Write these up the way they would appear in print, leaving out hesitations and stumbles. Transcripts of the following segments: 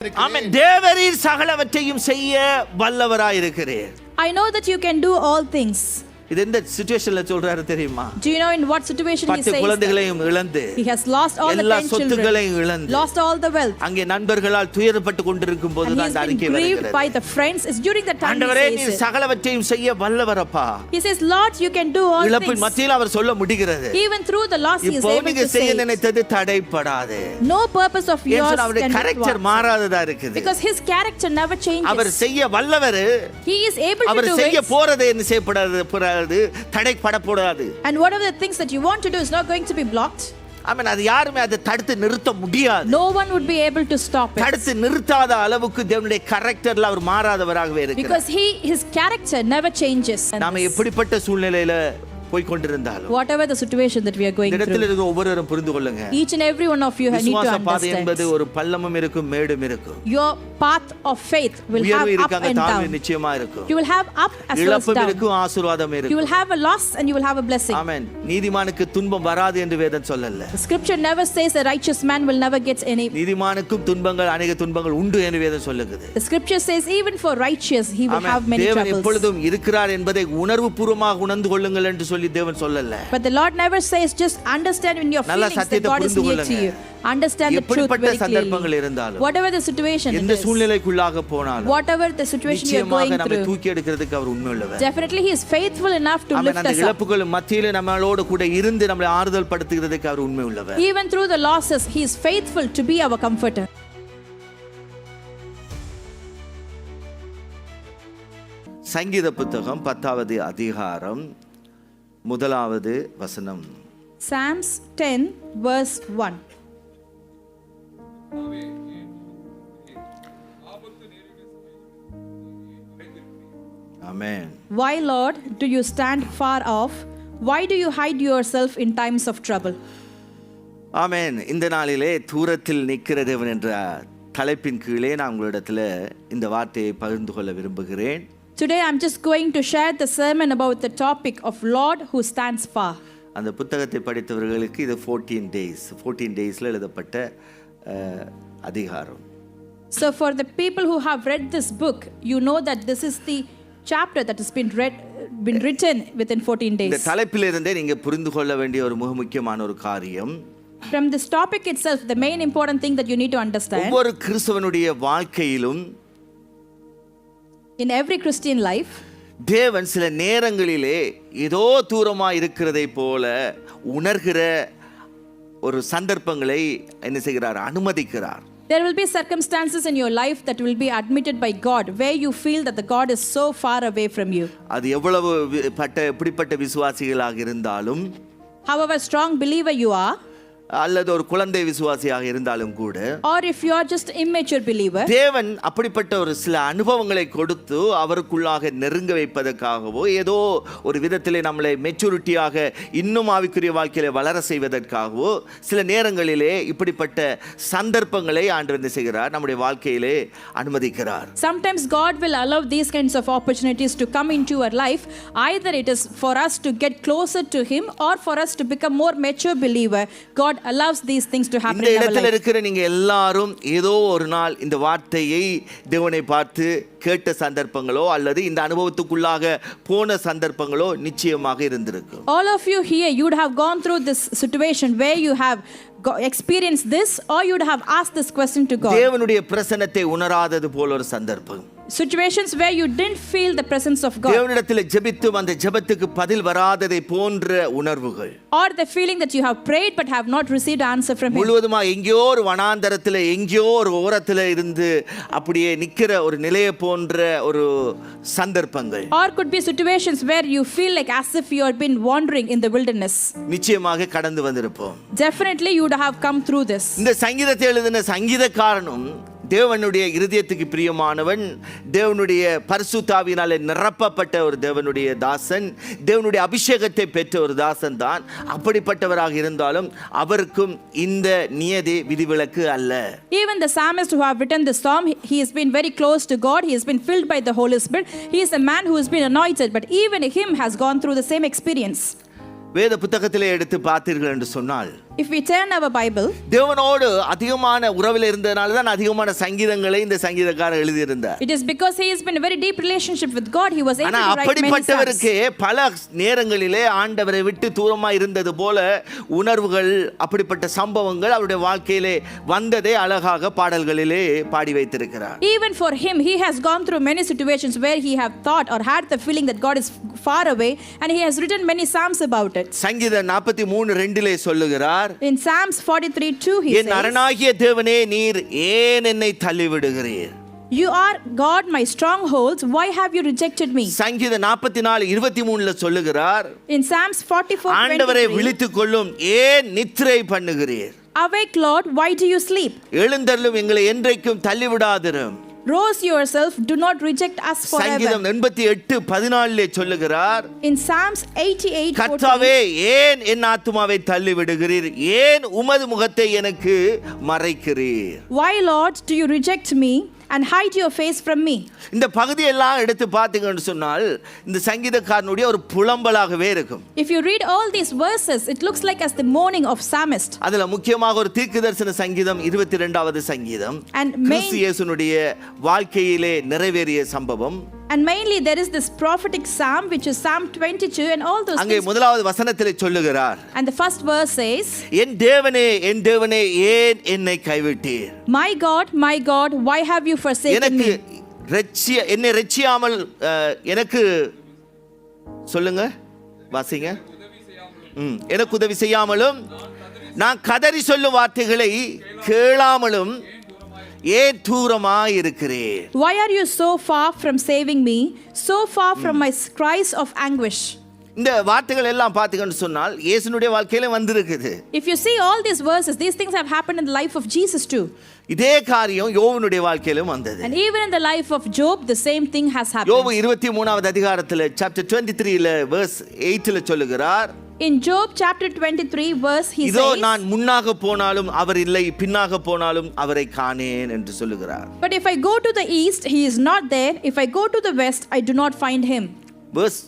ஆமென். தேவரீர் சகலவற்றையும் செய்ய வல்லவராயிருக்கிறீர். I know that you can do all things. இது எந்த சிச்சுவேஷன்ல சொல்றாரு தெரியுமா? Do you know in what situation he says? 10 குழந்தைகளையும் இழந்து, he has lost all the 10 சொத்துக்களையும் இழந்து, lost all the wealth. அங்கே நண்பர்களால் துயரப்பட்டு கொண்டிருக்கும் போது தான் அறிக்கை வருகிறது. grieved by the friends is during the time. ஆண்டவரே நீர் சகலவற்றையும் செய்ய வல்லவரப்பா. He says, Lord, you can do all things. இழப்பின் மத்தியில் அவர் சொல்ல முடிகிறது. Even through the loss he is இப்போ able நீங்க to செய்ய say நினைத்தது தடைபடாது. no purpose of yours அவருடைய can character மாறாததா இருக்குது. because his character never changes. அவர் செய்ய வல்லவர். he is able to do it. அவர் செய்ய போறதே என்ன செய்யப்படாது தடை படக்கூடாது. And whatever the things that you want to do is not going to be blocked. ஆமென். அது யாருமே அதை தடுத்து நிறுத்த முடியாது. no one would be able to stop it. தடுத்து நிறுத்தாத அளவுக்கு தேவனுடைய கரெக்டர்ல அவர் மாறாதவராகவே இருக்கிறார். because his character never changes. நாம எப்படிப்பட்ட சூழ்நிலையில போய் கொண்டிருந்தாலும், whatever the situation that we are going இடத்தில் through, இருக்க ஒவ்வொருவரும் புரிந்து கொள்ளுங்க. each and every one of you need to விசுவாச பாதை understand. என்பது ஒரு பள்ளமும் இருக்கும் மேடும் இருக்கும். your path of faith will have up and down. நிச்சயமா இருக்கும். you will have up as well as இழப்பும் down. இருக்கும், ஆசீர்வாதம் இருக்கும். you will have a loss and you will have a blessing. ஆமென். நீதிமானுக்கு துன்பம் வராது என்று வேதம் சொல்லல. The scripture never says a righteous man will never get any. நீதிமானுக்கும் துன்பங்கள், अनेक துன்பங்கள் உண்டு என்று வேதம் சொல்லுகிறது. The scripture says even for righteous he will have many தேவன் troubles. எப்பொழுதும் இருக்கிறார் என்பதை உணர்வுபூர்வமாக உணர்ந்து கொள்ளுங்கள் என்று சொல்லி தேவன் சொல்லல. but the Lord never says just understand in your feelings that God is near to you. understand the truth very clearly. whatever the situation எந்த சூழ்நிலைக்குள்ளாக போனாலும், whatever the situation you are going நம்மை through, தூக்கி எடுக்கிறதுக்கு அவர் உண்மையுள்ளவர். definitely he is faithful enough to lift அந்த us up. இழப்புகள் மத்தியிலே நம்மளோடு கூட இருந்து நம்மை ஆறுதல் படுத்துகிறதுக்கு அவர் உண்மையுள்ளவர். even through the losses he is faithful to be our comforter. சங்கீத புத்தகம் 10வது அதிகாரம் 1வது வசனம். Psalms 10 verse 1. Amen. Why, Lord, do you stand far off? Why do you hide yourself in times of trouble? ஆமென். இந்த நாளிலே தூரத்தில் நிற்கிற தேவன் என்ற தலைப்பின் கீழே நான் உங்களிடத்தில் இந்த வார்த்தையை பகிர்ந்து கொள்ள விரும்புகிறேன். Today I'm just going to share the sermon about the topic of Lord who stands far. அந்த புத்தகத்தை படித்தவர்களுக்கு இது 14 daysல எழுதப்பட்ட அதிகாரம். So for the people who have read this book, you know that this is the chapter that has been written within 14 days. இந்த தலைப்பிலிருந்தே நீங்க புரிந்து கொள்ள வேண்டிய ஒரு மிக முக்கியமான ஒரு காரியம். From this topic itself, the main important thing that you need to understand, ஒவ்வொரு கிறிஸ்தவனுடைய வாழ்க்கையிலும், in every Christian life, தேவன் சில நேரங்களிலே ஏதோ தூரமா இருக்கிறதை போல உணர்கிற ஒரு சந்தர்ப்பங்களை என்ன செய்கிறார்? அனுமதிக்கிறார். there will be circumstances in your life that will be admitted by God where you feel that the God is so far away from you. அது எவ்வளவு எப்படிப்பட்ட விசுவாசிகளாக இருந்தாலும், however strong believer you are, அல்லது ஒரு குழந்தை விசுவாசியாக இருந்தாலும் கூட, or if you are just immature believer, தேவன் அப்படிப்பட்ட ஒரு சில அனுபவங்களை கொடுத்து அவருக்குள்ளாக நெருங்க வைப்பதற்காகவோ, ஏதோ ஒரு விதத்திலே நம்மளை மெச்சூரிட்டியாக இன்னும் ஆவிக்குரிய வாழ்க்கையில வளர செய்வதற்காகவோ சில நேரங்களிலே இப்படிப்பட்ட சந்தர்ப்பங்களை ஆண்டவர் என்ன செய்கிறார்? நம்முடைய வாழ்க்கையிலே அனுமதிக்கிறார். sometimes God will allow these kinds of opportunities to come into our life. either it is for us to get closer to him or for us to become more mature believer. God allows these things to happen in our life. இந்த இடத்துல இருக்கிற நீங்க எல்லாரும் ஏதோ ஒரு நாள் இந்த வார்த்தையை தேவனை பார்த்து கேட்ட சந்தர்ப்பங்களோ அல்லது இந்த அனுபவத்துக்குள்ளாக போன சந்தர்ப்பங்களோ நிச்சயமாக இருந்திருக்கும். all of you here, you would have gone through this situation where you have experienced this, or you would have asked this question to God. தேவனுடைய பிரசன்னத்தை உணராதது போல ஒரு சந்தர்ப்பம். situations where you didn't feel the presence of God, தேவனிடத்தில் ஜெபித்து அந்த ஜெபத்துக்கு பதில் வராததை போன்ற உணர்வுகள், or the feeling that you have prayed but have not received answer from him. முழுவதுமா எங்கேயோ ஒரு வனாந்தரத்தில் எங்கேயோ ஒரு ஓரத்தில் இருந்து அப்படியே நிக்கிற ஒரு நிலையை போன்ற ஒரு சந்தர்ப்பங்கள், or could be situations where you feel like as if you have been wandering in the wilderness. நிச்சயமாக கடந்து வந்திருப்போம். definitely you would have come through this. இந்த சங்கீதத்தை எழுதின சங்கீதக்காரனும் தேவனுடைய இருதயத்துக்கு பிரியமானவன், தேவனுடைய பரிசுத்த ஆவியினாலே நிரப்பப்பட்ட ஒரு தேவனுடைய தாசன், தேவனுடைய அபிஷேகத்தை பெற்ற ஒரு தாசன் தான். அப்படிப்பட்டவராக இருந்தாலும் அவருக்கும் இந்த நியதி விதிவிலக்கு அல்ல. even the psalmist who have written this psalm, he has been very close to God, he has been filled by the Holy Spirit, he is a man who has been anointed, but even him has gone through the same experience. வேத புத்தகத்திலே எடுத்து பார்த்தீர்கள் என்று சொன்னால், If we turn our Bible, தேவனோடு அதிகமான உறவில் இருந்ததனால தான் அதிகமான சங்கீதங்களை இந்த சங்கீதக்காரர் எழுதியிருந்தார். it is because he has been in a very deep relationship with God, he was able ஆனா to write many psalms. அப்படிப்பட்டவருக்கு பல நேரங்களிலே ஆண்டவரை விட்டு தூரமா இருந்தது போல உணர்வுகள், அப்படிப்பட்ட சம்பவங்கள் அவருடைய வாழ்க்கையிலே வந்ததை அழகாக பாடல்களிலே பாடி வைத்திருக்கிறார். Even for him, he has gone through many situations where he have thought or had the feeling that God is far away, and he has written many psalms about it. சங்கீதம் 43:2 சொல்லுகிறார், In Psalms 43:2 he N says, அரணாகிய தேவனே, நீர் ஏன் என்னை தள்ளிவிடுகிறீர்? you are God my strongholds, why have you rejected me? சங்கீதம் 44:23 சொல்லுகிறார், In Psalms ஆண்டவரை 44:23, விழித்துக் கொள்ளும், ஏன் நித்திரை பண்ணுகிறீர்? awake Lord, why do you sleep? எழுந்தருளும், எங்களை என்றைக்கும் தள்ளிவிடாதிரும். Rose yourself, do not reject us forever. சங்கீதம் 88:14 சொல்லுகிறார், In Psalms 88:14, கர்த்தாவே, ஏன் என் ஆத்துமாவை தள்ளி விடுகிறீர்? ஏன் உமது முகத்தை எனக்கு மறைக்கிறீர்? why Lord do you reject me and hide your face from me? இந்த பகுதியெல்லாம் எடுத்து பார்த்தீங்கன்னு சொன்னால் இந்த சங்கீதக்காரனுடைய ஒரு புலம்பலாகவே இருக்கும். If you read all these verses, it looks like as the mourning of psalmist. அதுல முக்கியமாக ஒரு தீர்க்கதரிசன சங்கீதம் 22வது சங்கீதம், And கிறிஸ்து இயேசுனுடைய வாழ்க்கையிலே நிறைவேறிய சம்பவம். And mainly there is this prophetic psalm which is Psalm 22 and all those அங்கே things. முதலாவது வசனத்திலே சொல்லுகிறார், And the first verse says, என் தேவனே, என் தேவனே, ஏன் என்னை கைவிட்டீர்? my God, why have you forsaken எனக்கு me? என்னை ரட்சியாமல் எனக்கு சொல்லுங்க, வாசிங்க. எனக்கு உதவி செய்யாமலும் நான் கதறி சொல்லும் வார்த்தைகளை கேளாமலும் ஏன் தூரமாய் இருக்கிறீர்? Why are you so far from saving me, so far from my cries of anguish? இந்த வார்த்தைகள் எல்லாம் பார்த்தீங்கன்னு சொன்னால் இயேசுனுடைய வாழ்க்கையில வந்திருக்குது. If you see all these verses, these things have happened in the life of Jesus too. இதே காரியம் யோபுனுடைய வாழ்க்கையிலும் வந்தது. And even in the life of Job, the same thing has happened. யோபு 23வது அதிகாரத்துல chapter 23ல verse 8ல சொல்லுகிறார், In Job chapter 23 verse he இதோ says, நான் முன்னாக போனாலும் அவர் இல்லை, பின்னாக போனாலும் அவரை காணேன் என்று சொல்லுகிறார். but if I go to the east, he is not there. If I go to the west, I do not find him. verse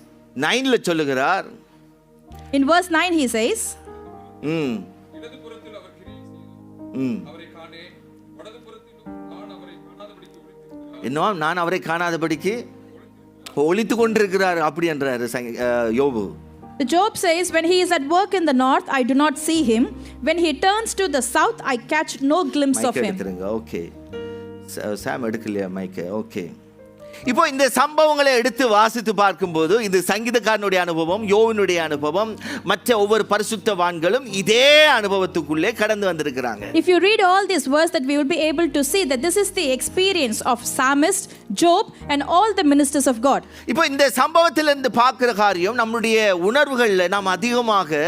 9ல சொல்லுகிறார், In verse 9 he says, இடதுபுறத்தில் அவர் கிரியை செய்து அவரை காணேன், வலதுபுறத்திலும் நான் அவரை காணாதபடிக்கு ஒளித்திருக்கிறார். இன்னும் நான் அவரை காணாதபடிக்கு ஒளித்து கொண்டிருக்கிறார் அப்படி என்றாரு யோபு. The Job says, when he is at work in the north, I do not see him. When he turns to the south, I catch no glimpse of mic him. எடுத்துருங்க. ஓகே, சாம் எடுக்கலையா mic? Okay. இப்போ இந்த சம்பவங்களை எடுத்து வாசித்து பார்க்கும்போது இது சங்கீதக்காரனுடைய அனுபவம், யோவினுடைய அனுபவம், மற்ற ஒவ்வொரு பரிசுத்தவான்களும் இதே அனுபவத்துக்குள்ளே கடந்து வந்திருக்கிறாங்க. If you read all this verse, that we will be able to see that this is the experience of psalmist, Job and all the ministers of God. இப்போ இந்த சம்பவத்திலிருந்து பார்க்கிற காரியம், நம்முடைய உணர்வுகளில் நாம் அதிகமாக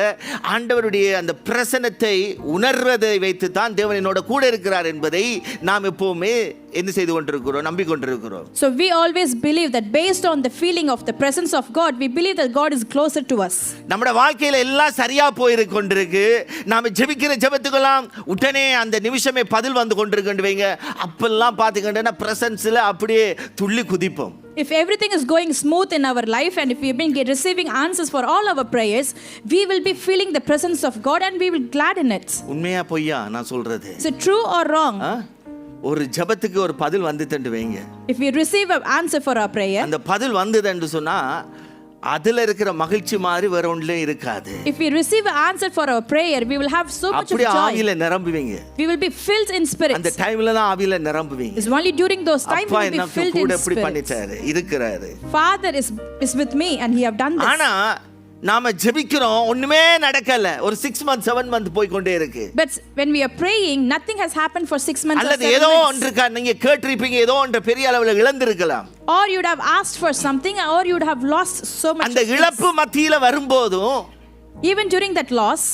ஆண்டவருடைய அந்த பிரசன்னத்தை உணர்வதை வைத்து தான் தேவன் என்னோட கூட இருக்கிறார் என்பதை நாம் எப்பவுமே என்ன செய்து கொண்டிருக்கிறோம், நம்பிக்கொண்டிருக்கிறோம். So we always believe that based on the feeling of the presence of God, we believe that God is closer to us. நம்முடைய வாழ்க்கையில எல்லாம் சரியா போயிரு கொண்டிருக்கு, நாம ஜெபிக்கிற ஜெபத்துக்கெல்லாம் உடனே அந்த நிமிஷமே பதில் வந்து கொண்டிருக்குன்னு வைங்க, அப்பெல்லாம் பார்த்தீங்கன்னா பிரசன்ஸ்ல அப்படியே துள்ளி குதிப்போம். If everything is going smooth in our life and if we have been receiving answers for all our prayers, we will be feeling the presence of God and we will glad in it. உண்மையா பொய்யா நான் சொல்றது? Is it true or wrong? ஒரு ஜெபத்துக்கு ஒரு பதில் வந்துட்டு வைங்க, If we receive an answer for our prayer, அந்த பதில் வந்ததுன்னு சொன்னா அதுல இருக்கிற மகிழ்ச்சி மாதிரி வேற ஒண்ணுல இருக்காது. if we receive an answer for our prayer, we will have so much of அப்படியே joy. ஆவியில நிரம்புவீங்க. We will be filled in spirit. அந்த டைம்ல தான் ஆவியில நிரம்புவீங்க. It's only during those times அப்பா we will be எனக்கு filled கூட in எப்படி spirit. பண்ணிட்டாரு, இருக்கிறாரு. Father is with me and he have done this. ஆனா நாம ஜெபிக்கிறோம், ஒண்ணுமே நடக்கல, ஒரு 6 months 7 months போய் கொண்டே இருக்கு. But when we are praying, nothing has happened for 6 months or அல்லது 7 ஏதோ months. ஒன்று நீங்க கேட்டிருப்பீங்க, ஏதோ ஒன்று பெரிய அளவுல இழந்திருக்கலாம். Or you'd have asked for something or you'd have lost so much. அந்த இழப்பு மத்தியில வரும்போதும் Even during that loss,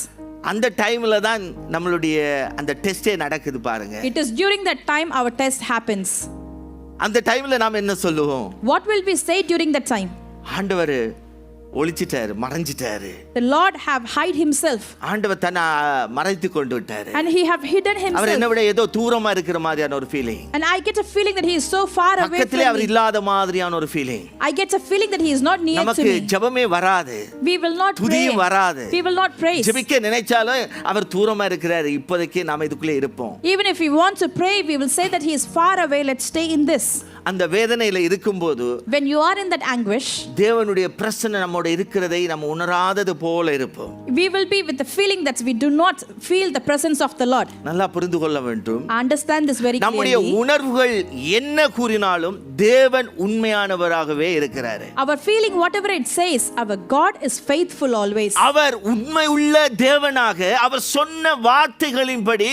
அந்த டைம்ல தான் நம்மளுடைய அந்த டெஸ்டே நடக்குது பாருங்க. it is during that time our test happens. அந்த டைம்ல நாம என்ன சொல்லுவோம்? What will we say during that time? ஆண்டவரே, ஒளிச்சிட்டாரு, மறைஞ்சிட்டாரு. The Lord have hide himself. ஆண்டவர் தன்னை மறைத்து கொண்டு விட்டாரு. And he have hidden our himself. என்ன விட ஏதோ தூரமா இருக்கிற மாதிரியான ஒரு feeling. And I get a feeling that he is so far away பக்கத்திலே from அவர் me. இல்லாத மாதிரியான ஒரு feeling. I get a feeling that he is not near to நமக்கு me. ஜெபமே வராது, We will not pray. துதியும் வராது. We will not praise. ஜெபிக்க நினைச்சாலும் அவர் தூரமா இருக்கிறாரு. இப்போதைக்கு நாம இதுக்குள்ளே இருப்போம். Even if we want to pray, we will say that he is far away. Let's stay in this. அந்த வேதனையில இருக்கும்போது When you are in that anguish, தேவனுடைய பிரசன்னம் நம்மோட இருக்கிறதை நம்ம உணராதது போல இருப்போம். we will be with the feeling that we do not feel the presence of the Lord. நல்லா புரிந்து கொள்ள வேண்டும். Understand this very நம்முடைய clearly. உணர்வுகள் என்ன கூறினாலும் தேவன் உண்மையானவராகவே இருக்கிறாரு. Our feeling, whatever it says, our God is faithful always. அவர் உண்மை உள்ள தேவனாக அவர் சொன்ன வார்த்தைகளின்படி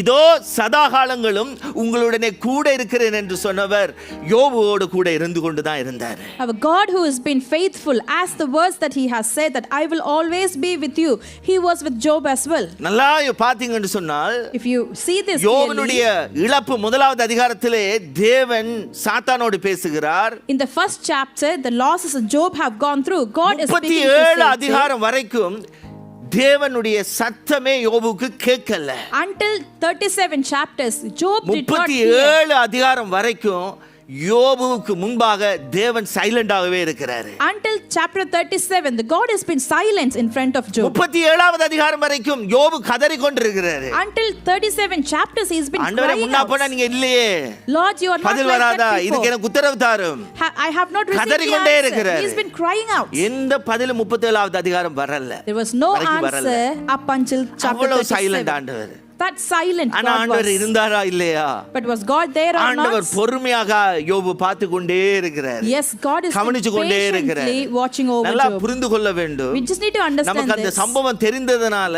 இதோ சதாகாலங்களும் உங்களுடனே கூட இருக்கிறேன் என்று சொன்னவர் யோபுவோடு கூட இருந்து கொண்டு தான் இருந்தார். Our God who has been faithful, as the words that he has said that I will always be with you, he was with Job as well. நல்லா பாத்தீங்கன்னு சொன்னால் If you see this யோபனுடைய clearly, இழப்பு முதலாவது அதிகாரத்திலே தேவன் சாத்தானோடு பேசுகிறார். in the first chapter, the losses of Job have gone through. God is speaking to 37 Satan. அதிகாரம் வரைக்கும் தேவனுடைய சத்தமே யோபுக்கு கேட்கல. Until 37 chapters, Job did not hear. 37 அதிகாரம் வரைக்கும் யோபுவுக்கு முன்பாக தேவன் சைலண்டாகவே இருக்கிறாரு. Until chapter 37, the God has been silent in front of Job. 37வது அதிகாரம் வரைக்கும் யோபு கதறி கொண்டிருக்கிறாரு. Until 37 chapters, he's been ஆண்டவரே crying முன்னா போனா out. நீங்க இல்லையே, Lord, you are not பதில் like வராதா, that இதுக்கு before. எனக்கு உத்தரவு தாரும். I have not received கதறி the கொண்டே answer. இருக்கிறாரு. He's been crying out. எந்த பதில் 37வது அதிகாரம் வரல. There was no வரைக்கும் வரல. answer up until chapter அவ்வளவு சைலண்ட் 37. ஆண்டவர். That silent ஆனா God ஆண்டவர் was. இருந்தாரா இல்லையா? But was God there or ஆண்டவர் not? பொறுமையாக யோபு பார்த்து கொண்டே இருக்கிறார். Yes, God is கவனிச்சு கொண்டே இருக்கிறார். patiently watching over நல்லா Job. புரிந்து கொள்ள வேண்டும். We just need to understand நமக்கு அந்த this. சம்பவம் தெரிந்ததனால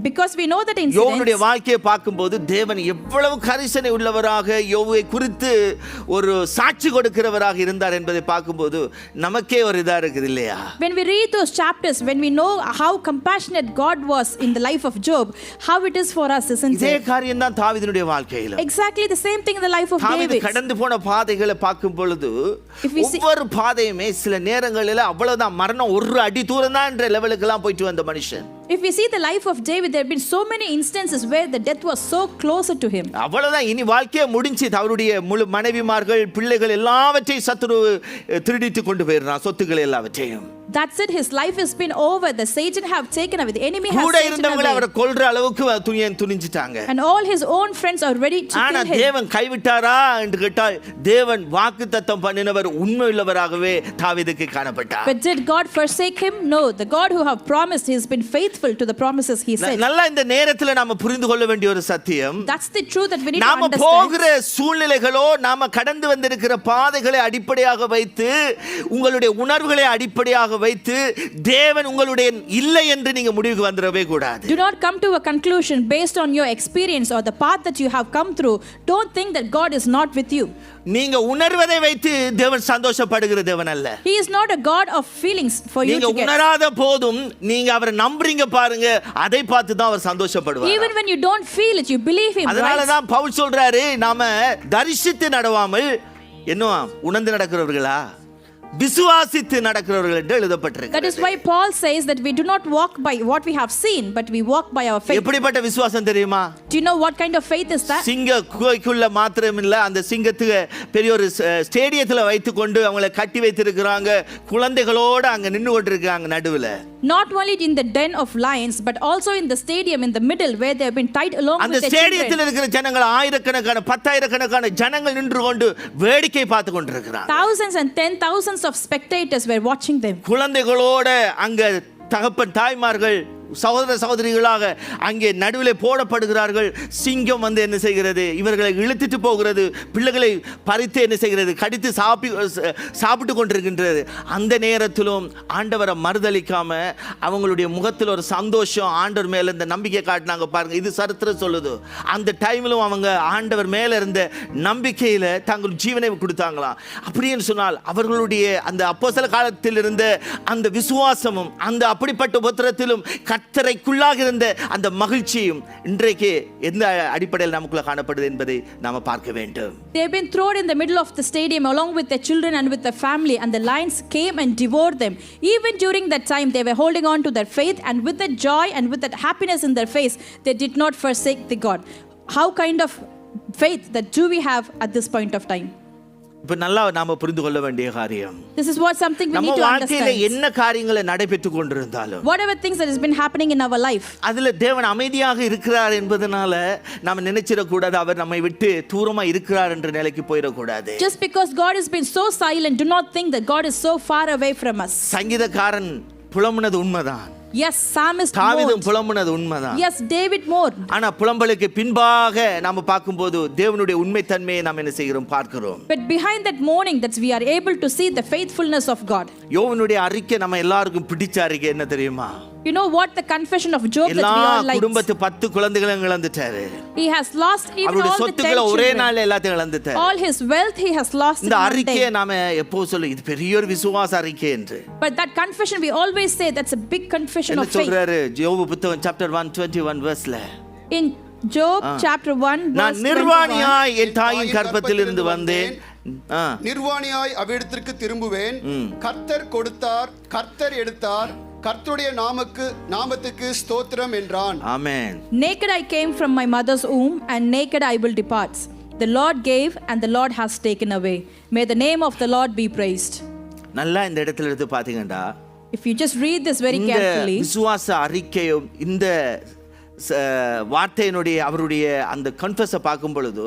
Because we know that யோபுடைய incident. வாழ்க்கையை பார்க்கும்போது தேவன் எவ்வளவு கரிசனை உள்ளவராக யோபுவை குறித்து ஒரு சாட்சி கொடுக்கிறவராக இருந்தார் என்பதை பார்க்கும்போது நமக்கே ஒரு இதா இருக்குது இல்லையா? When we read those chapters, when we know how compassionate God was in the life of Job, how it is for us, isn't இதே it? காரியம் தான் தாவீதுடைய வாழ்க்கையில. Exactly the same thing in the life of தாவீது David. கடந்து போன பாதைகளை பார்க்கும் பொழுது If we see- ஒவ்வொரு பாதையுமே சில நேரங்களில் அவ்வளவுதான் மரணம் ஒரு அடி தூரம் தான் என்ற லெவலுக்கு எல்லாம் போயிட்டு வந்த மனுஷன். If we see the life of David, there have been so many instances where the death was so closer to him. அவ்வளவுதான், இனி வாழ்க்கையே முடிஞ்சு. அவருடைய முழு மனைவிமார்கள் பிள்ளைகள் எல்லாவற்றையும் சத்துரு திருடிட்டு கொண்டு போயிடுறான், சொத்துக்கள் எல்லாவற்றையும். That's it, his life has been over. The Satan have taken away, the enemy has கூட taken இருந்தவங்களை away. அவரை கொல்ற அளவுக்கு துணிஞ்சிட்டாங்க. And all his own friends are ready to ஆனா kill him. தேவன் கைவிட்டாரா என்று கேட்டால் தேவன் வாக்குத்தத்தம் பண்ணினவர் உண்மையுள்ளவராகவே தாவீதுக்கு காணப்பட்டார். But did God forsake him? No, the God who have promised, he has been faithful to the promises he said. நல்லா இந்த நேரத்துல நாம புரிந்து கொள்ள வேண்டிய ஒரு சத்தியம், That's the truth that we need to நாம understand. போகிற சூழ்நிலைகளோ நாம கடந்து வந்திருக்கிற பாதைகளை அடிப்படையாக வைத்து உங்களுடைய உணர்வுகளை அடிப்படையாக வைத்து தேவன் உங்களுடைய இல்லை என்று நீங்க முடிவுக்கு வந்துடவே கூடாது. Do not come to a conclusion based on your experience or the path that you have come through. Don't think that God is not with you. நீங்க உணர்வதை வைத்து தேவன் சந்தோஷப்படுகிற தேவன் அல்ல. He is not a God of feelings for you நீங்க to get. உணராத போதும் நீங்க அவரை நம்புறீங்க பாருங்க, அதை பார்த்து தான் அவர் சந்தோஷப்படுவார். Even when you don't feel it, you believe him, அதனால right? தான் பவுல் சொல்றாரு, நாம தரிசித்து நடவாமல் என்ன உணர்ந்து நடக்கிறவர்களா விசுவாசித்து நடக்கிறவர்கள் என்று எழுதப்பட்டிருக்கு. That is why Paul says that we do not walk by what we have seen, but we walk by our faith. எப்படிப்பட்ட விசுவாசம் தெரியுமா? Do you know what kind of faith is that? சிங்க குகைக்குள்ள மாத்திரம் இல்ல, அந்த சிங்கத்துக்கு பெரிய ஒரு ஸ்டேடியத்துல வைத்து கொண்டு அவங்களை கட்டி வைத்திருக்கிறாங்க, குழந்தைகளோட அங்க நின்னு கொண்டிருக்காங்க நடுவுல. Not only in the den of lions, but also in the stadium in the middle where they have been tied along அந்த with their ஸ்டேடியத்தில் children. இருக்கிற ஜனங்கள் ஆயிரக்கணக்கான 10,000கணக்கான ஜனங்கள் நின்று கொண்டு வேடிக்கை பார்த்து கொண்டிருக்கிறாங்க. Thousands and 10,000s of spectators were watching them. குழந்தைகளோட அங்க தகப்பன் தாய்மார்கள் சகோதர சகோதரிகளாக அங்கே நடுவில் போடப்படுகிறார்கள். சிங்கம் வந்து என்ன செய்கிறது, இவர்களை இழுத்துட்டு போகிறது, பிள்ளைகளை பறித்து என்ன செய்கிறது, கடித்து சாப்பிட்டு கொண்டிருக்கின்றது. அந்த நேரத்திலும் ஆண்டவரை மறுதளிக்காம அவங்களுடைய முகத்தில் ஒரு சந்தோஷம், ஆண்டவர் மேல இந்த நம்பிக்கை காட்டினாங்க பாருங்க. இது சரித்திரம் சொல்லுது. அந்த டைமிலும் அவங்க ஆண்டவர் மேல இருந்த நம்பிக்கையில தங்கள் ஜீவனை கொடுத்தாங்களாம். அப்படின்னு சொன்னால் அவர்களுடைய அந்த அப்போஸ்தல காலத்தில் இருந்த அந்த விசுவாசமும் அந்த அப்படிப்பட்ட உபத்திரத்திலும் கர்த்தரைக்குள்ளாக இருந்த அந்த மகிழ்ச்சியும் இன்றைக்கு எந்த அடிப்படையில் நமக்குள்ள காணப்படுது என்பதை நாம பார்க்க வேண்டும். They've been thrown in the middle of the stadium along with their children and with their family, and the lions came and devoured them. Even during that time, they were holding on to their faith, and with that joy and with that happiness in their face, they did not forsake the God. How kind of faith that do we have at this point of time? இப்ப நல்லா நாம புரிந்து கொள்ள வேண்டிய காரியம், This is what something we நம்ம need to வாழ்க்கையில understand. என்ன காரியங்களை நடைபெற்று கொண்டிருந்தாலும் Whatever things that has been happening in our life, அதுல தேவன் அமைதியாக இருக்கிறார் என்பதனால நாம நினைச்சிடக்கூடாது அவர் நம்மை விட்டு தூரமா இருக்கிறார் என்ற நிலைக்கு போயிடக்கூடாது. just because God has been so silent, do not think that God is so far away from us. சங்கீதக்காரன் புலம்புனது உண்மைதான், Yes, psalmist தாவீதும் mourned. புலம்புனது உண்மைதான். Yes, David mourned. ஆனா புலம்பலுக்கு பின்பாக நாம பார்க்கும்போது தேவனுடைய உண்மைத்தன்மையை நாம் என்ன செய்கிறோம் பார்க்கிறோம். But behind that mourning, that we are able to see the faithfulness of God. யோவனுடைய அறிக்கை நம்ம எல்லாருக்கும் பிடிச்ச அறிக்கை என்ன தெரியுமா? You know what the confession of Job that எல்லா we all like. குடும்பத்து 10 குழந்தைகளும் இழந்துட்டாரு. He has lost even அவருடைய all the 10 சொத்துக்களை ஒரே children. நாள்ல எல்லாத்தையும் இழந்துட்டாரு. All his wealth he has lost in இந்த one அறிக்கையை day. நாம எப்போ சொல்லு இது பெரிய ஒரு விசுவாச அறிக்கை என்று. But that confession we always say that's a big confession என்ன of faith. சொல்றாரு யோபு புத்தகம் சாப்டர் 121 வெர்ஸ்ல, In Job chapter 1 நான் verse 21. நிர்வாணியாய் என் தாயின் கர்ப்பத்திலிருந்து வந்தேன், நிர்வாணியாய் அவ்விடத்திற்கு திரும்புவேன். கர்த்தர் கொடுத்தார், கர்த்தர் எடுத்தார், கர்த்தருடைய நாமத்துக்கு ஸ்தோத்திரம் என்றான். ஆமென். Naked I came from my mother's womb, and naked I will depart. The Lord gave, and the Lord has taken away. May the name of the Lord be praised. நல்லா இந்த இடத்துல எடுத்து பாத்தீங்கன்னா, If you just read this very இந்த carefully, விசுவாச அறிக்கையும் இந்த வார்த்தையினுடைய அவருடைய அந்த கன்ஃபஸை பார்க்கும் பொழுது,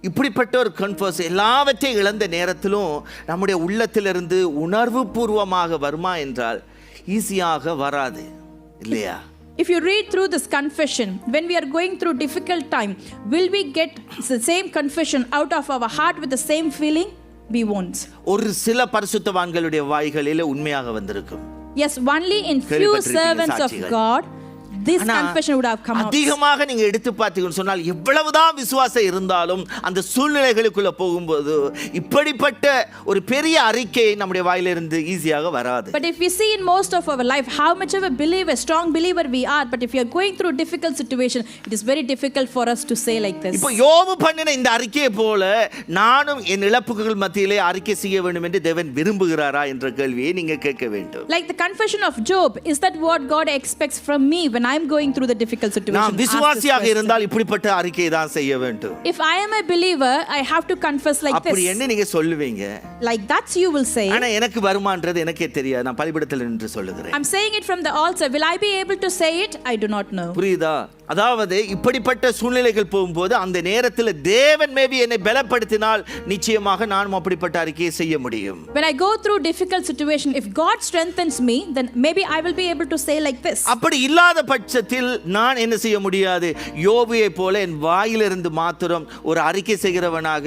இப்படிப்பட்ட ஒரு கன்ஃபஸ் எல்லாவற்றையும் இழந்த நேரத்திலும் நம்முடைய உள்ளத்திலிருந்து உணர்வு பூர்வமாக வருமா என்றால் ஈஸியாக வராது இல்லையா? if you read through this confession, when we are going through difficult time, will we get the same confession out of our heart with the same feeling? We won't. ஒரு சில பரிசுத்தவான்களுடைய வாய்களில் உண்மையாக வந்திருக்கும். Yes, only in few கேள்விப்பட்டிருப்பீங்க servants of சாட்சிகள். God this ஆனா, confession would have come out. அதிகமாக நீங்க எடுத்து பார்த்தீங்கன்னு சொன்னால் எவ்வளவுதான் விசுவாசம் இருந்தாலும் அந்த சூழ்நிலைகளுக்குள்ள போகும்போது இப்படிப்பட்ட ஒரு பெரிய அறிக்கை நம்முடைய வாயிலிருந்து ஈஸியாக வராது. But if we see in most of our life how much of a believer, strong believer we are, but if you are going through difficult situation, it is very difficult for us to say like this. இப்போ யோபு பண்ணின இந்த அறிக்கையை போல நானும் என் இழப்புகள் மத்தியிலே அறிக்கை செய்ய வேண்டும் என்று தேவன் விரும்புகிறாரா என்ற கேள்வியை நீங்க கேட்க வேண்டும். Like the confession of Job, is that what God expects from me when I am going through the difficult situation? நாம் Ask this விசுவாசியாக question. இருந்தால் இப்படிப்பட்ட அறிக்கை தான் செய்ய வேண்டும். If I am a believer, I have to confess like அப்படி this. என்ன நீங்க சொல்லுவீங்க? Like that you will say. ஆனா எனக்கு வருமான்றது எனக்கே தெரியாது, நான் பலிபீடத்தில் நின்று சொல்லுகிறேன். I'm saying it from the altar. Will I be able to say it? I do not know. புரியுதா? அதாவது இப்படிப்பட்ட சூழ்நிலைகள் போகும்போது அந்த நேரத்தில் தேவன் மேபி என்னை பலப்படுத்தினால் நிச்சயமாக நானும் அப்படிப்பட்ட அறிக்கையை செய்ய முடியும். When I go through difficult situation, if God strengthens me, then maybe I will be able to say like this. அப்படி இல்லாத பட்சத்தில் நான் என்ன செய்ய முடியாது? யோபுவை போல என் வாயிலிருந்து மாத்திரம் ஒரு அறிக்கை செய்கிறவனாக,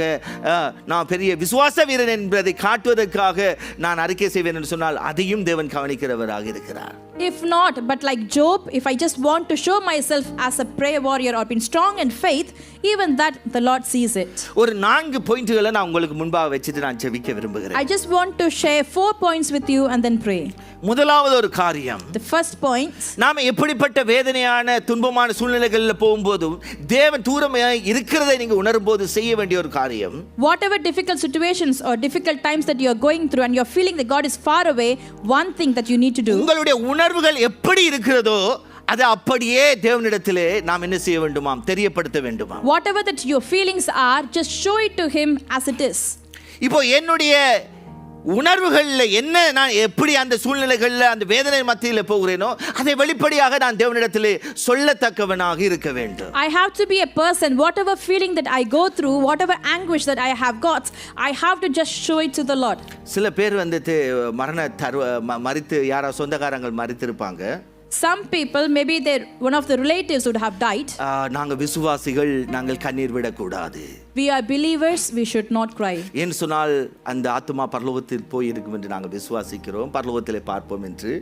நான் பெரிய விசுவாச வீரன் என்பதை காட்டுவதற்காக நான் அறிக்கை செய்வேன் என்று சொன்னால் அதையும் தேவன் கவனிக்கிறவராக இருக்கிறார். If not, but like Job, if I just want to show myself as a prayer warrior or being strong in faith, even that the Lord sees it. ஒரு 4 பாயிண்ட்களை நான் உங்களுக்கு முன்பாக வச்சிட்டு நான் ஜெபிக்க விரும்புகிறேன். I just want to share 4 points with you and then pray. முதலாவது ஒரு காரியம், The first point, நாம எப்படிப்பட்ட வேதனையான துன்பமான சூழ்நிலைகளில் போகும்போதும் தேவன் தூரமாய் இருக்கிறதை நீங்க உணரும்போது செய்ய வேண்டிய ஒரு காரியம், whatever difficult situations or difficult times that you are going through and you are feeling that God is far away, one thing that you need to do, உங்களுடைய உணர்வுகள் எப்படி இருக்கிறதோ அதை அப்படியே தேவனிடத்திலே நாம் என்ன செய்ய வேண்டுமாம்? தெரியப்படுத்த வேண்டுமாம். whatever that your feelings are, just show it to him as it is. இப்போ என்னுடைய உணர்வுகள்ல என்ன, நான் எப்படி அந்த சூழ்நிலைகள்ல அந்த வேதனை மத்தியில போகிறேனோ அதை வெளிப்படையாக நான் தேவனிடத்திலே சொல்லத்தக்கவனாக இருக்க வேண்டும். I have to be a person, whatever feeling that I go through, whatever anguish that I have got, I have to just show it to the Lord. சில பேர் வந்துட்டு மரித்து யாரா சொந்தக்காரங்கள் மரித்திருப்பாங்க. Some people, maybe one of the relatives would have died. நாங்க விசுவாசிகள், நாங்கள் கண்ணீர் விடக்கூடாது. We are believers, we should not cry. ஏன் சொன்னால் அந்த ஆத்துமா பரலோகத்தில் போய் இருக்கும் என்று நாங்கள் விசுவாசிக்கிறோம், பரலோகத்திலே பார்ப்போம் என்று.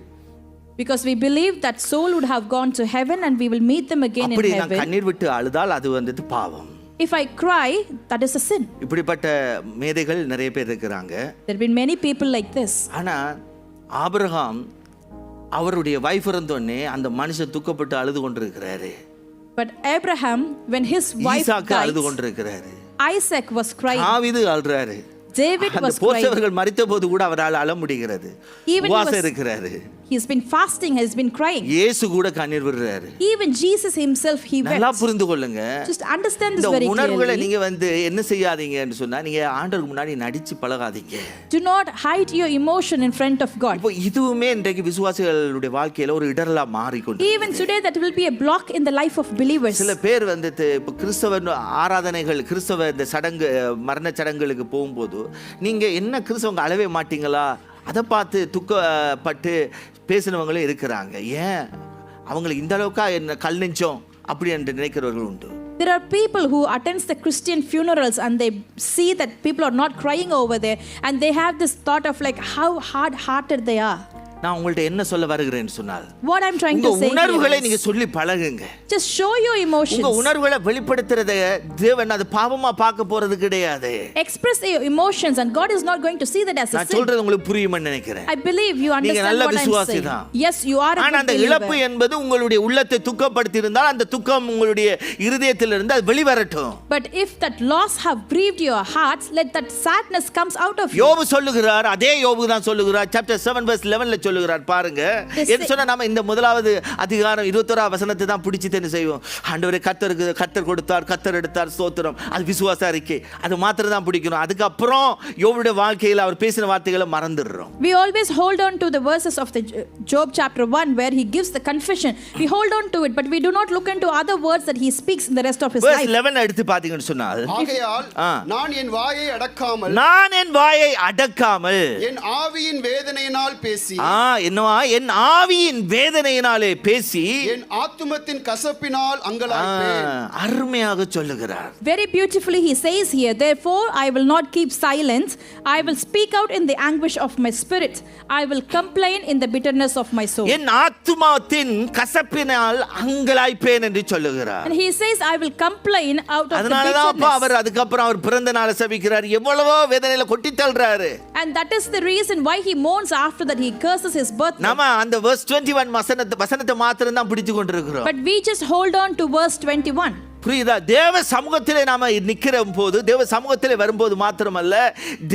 Because we believe that soul would have gone to heaven and we will meet them again in அப்படி நான் heaven. கண்ணீர் விட்டு அழுதால் அது வந்துட்டு பாவம். If I cry, that is a sin. இப்படிப்பட்ட மேதைகள் நிறைய பேர் இருக்கிறாங்க. There have been many people like this. ஆனா ஆபிரகாம் அவருடைய வைஃப் இருந்தோடனே அந்த மனுஷன் துக்கப்பட்டு அழுது கொண்டிருக்கிறாரு. But Abraham, when his wife ஈசாக்கு அழுது died, கொண்டிருக்கிறாரு. Isaac was crying. தாவீது அழுறாரு. David அந்த was crying. போசவர்கள் மரித்த போது கூட அவரால் அழ முடிகிறது. Even he உபவாசம் was- இருக்கிறாரு. He's been fasting, has been crying. இயேசு கூட கண்ணீர் விடுறாரு. Even Jesus himself, he நல்லா wept. புரிந்து கொள்ளுங்க. Just understand this இந்த very உணர்வுகளை clearly. நீங்க என்ன செய்யாதீங்கன்னு சொன்னா, நீங்க ஆண்டவருக்கு முன்னாடி நடிச்சு பழகாதீங்க. Do not hide your emotion in front of God. இப்போ இதுவுமே இன்றைக்கு விசுவாசிகளுடைய வாழ்க்கையில ஒரு இடரலா மாறிக்கொண்டு Even today, that will be a block in the life of believers. சில பேர் இப்போ கிறிஸ்தவ ஆராதனைகள், கிறிஸ்தவ இந்த சடங்கு, மரண சடங்குகளுக்கு போகும்போது நீங்க என்ன கிறிஸ்தவங்க அழவே மாட்டீங்களா, அதை பார்த்து துக்கப்பட்டு பேசினவங்களும் இருக்கிறாங்க. ஏன் அவங்களுக்கு இந்த அளவுக்கா என்ன கல் நெஞ்சம் அப்படி என்று நினைக்கிறவர்கள் உண்டு. There are people who attends the Christian funerals and they see that people are not crying over there, and they have this thought of like how hard-hearted they are. நான் உங்கள்ட்ட என்ன சொல்ல வருகிறேன்னு சொன்னால், What I'm trying உங்க to say உணர்வுகளை here நீங்க is, சொல்லி பழகுங்க. just show your emotions. உங்க உணர்வுகளை வெளிப்படுத்துறத தேவன் அது பாவமா பார்க்க போறது கிடையாது. Express your emotions and God is not going to see that as a நான் sin. சொல்றது உங்களுக்கு புரியும்னு நினைக்கிறேன். I believe you understand நல்ல what I'm விசுவாசி saying. தான். Yes, you are a ஆனா good அந்த இழப்பு believer. என்பது உங்களுடைய உள்ளத்தை துக்கப்படுத்தி இருந்தால் அந்த துக்கம் உங்களுடைய இருதயத்தில் இருந்து அது வெளிவரட்டும். But if that loss have grieved your hearts, let that sadness comes out of you. யோபு சொல்லுகிறார், அதே யோபு தான் சொல்லுகிறார், chapter 7 verse 11ல சொல்லுகிறார் பாருங்க. என்ன சொன்னா, நாம இந்த முதலாவது அதிகாரம் 21ஆம் வசனத்தை தான் பிடிச்சு என்ன செய்வோம், ஆண்டவரே கர்த்தர் கொடுத்தார், கர்த்தர் எடுத்தார், ஸ்தோத்திரம். அது விசுவாச அறிக்கை, அது மாத்திரம் தான் பிடிக்கணும். அதுக்கு அப்புறம் யோபுடைய வாழ்க்கையில் அவர் பேசின வார்த்தைகளை மறந்துடுறோம். We always hold on to the verses of the Job chapter 1 where he gives the confession. We hold on to it, but we do not look into other words that he speaks in the rest of his verse life. 11 எடுத்து பாத்தீங்கன்னு சொன்னால், ஆகையால் நான் என் வாயை அடக்காமல் என் ஆவியின் வேதனையினால் பேசி என்னவா என் ஆவியின் வேதனையினாலே பேசி என் ஆத்துமத்தின் கசப்பினால் அங்கலாய்ப்பேன். அருமையாக சொல்லுகிறார். Very beautifully he says here, therefore I will not keep silence, I will speak out in the anguish of my spirit, I will complain in the bitterness of my soul. என் ஆத்துமத்தின் கசப்பினால் அங்கலாய்ப்பேன் என்று சொல்லுகிறார். And he says I will complain out of the அதனால தான் அப்பா bitterness. அவர் அதுக்கப்புறம் அவர் பிறந்த நாளை சபிக்கிறார், எவ்வளவோ வேதனையில கொட்டி தள்ளுறாரு. And that is the reason why he mourns after that, he curses his birthday. நாம அந்த verse 21 வசனத்தை மாத்திரம் தான் பிடிச்சு கொண்டிருக்கிறோம். But we just hold on to verse 21. புரியுதா? தேவ சமூகத்திலே நாம நிக்கிற போது, தேவ சமூகத்திலே வரும்போது மாத்திரமல்ல,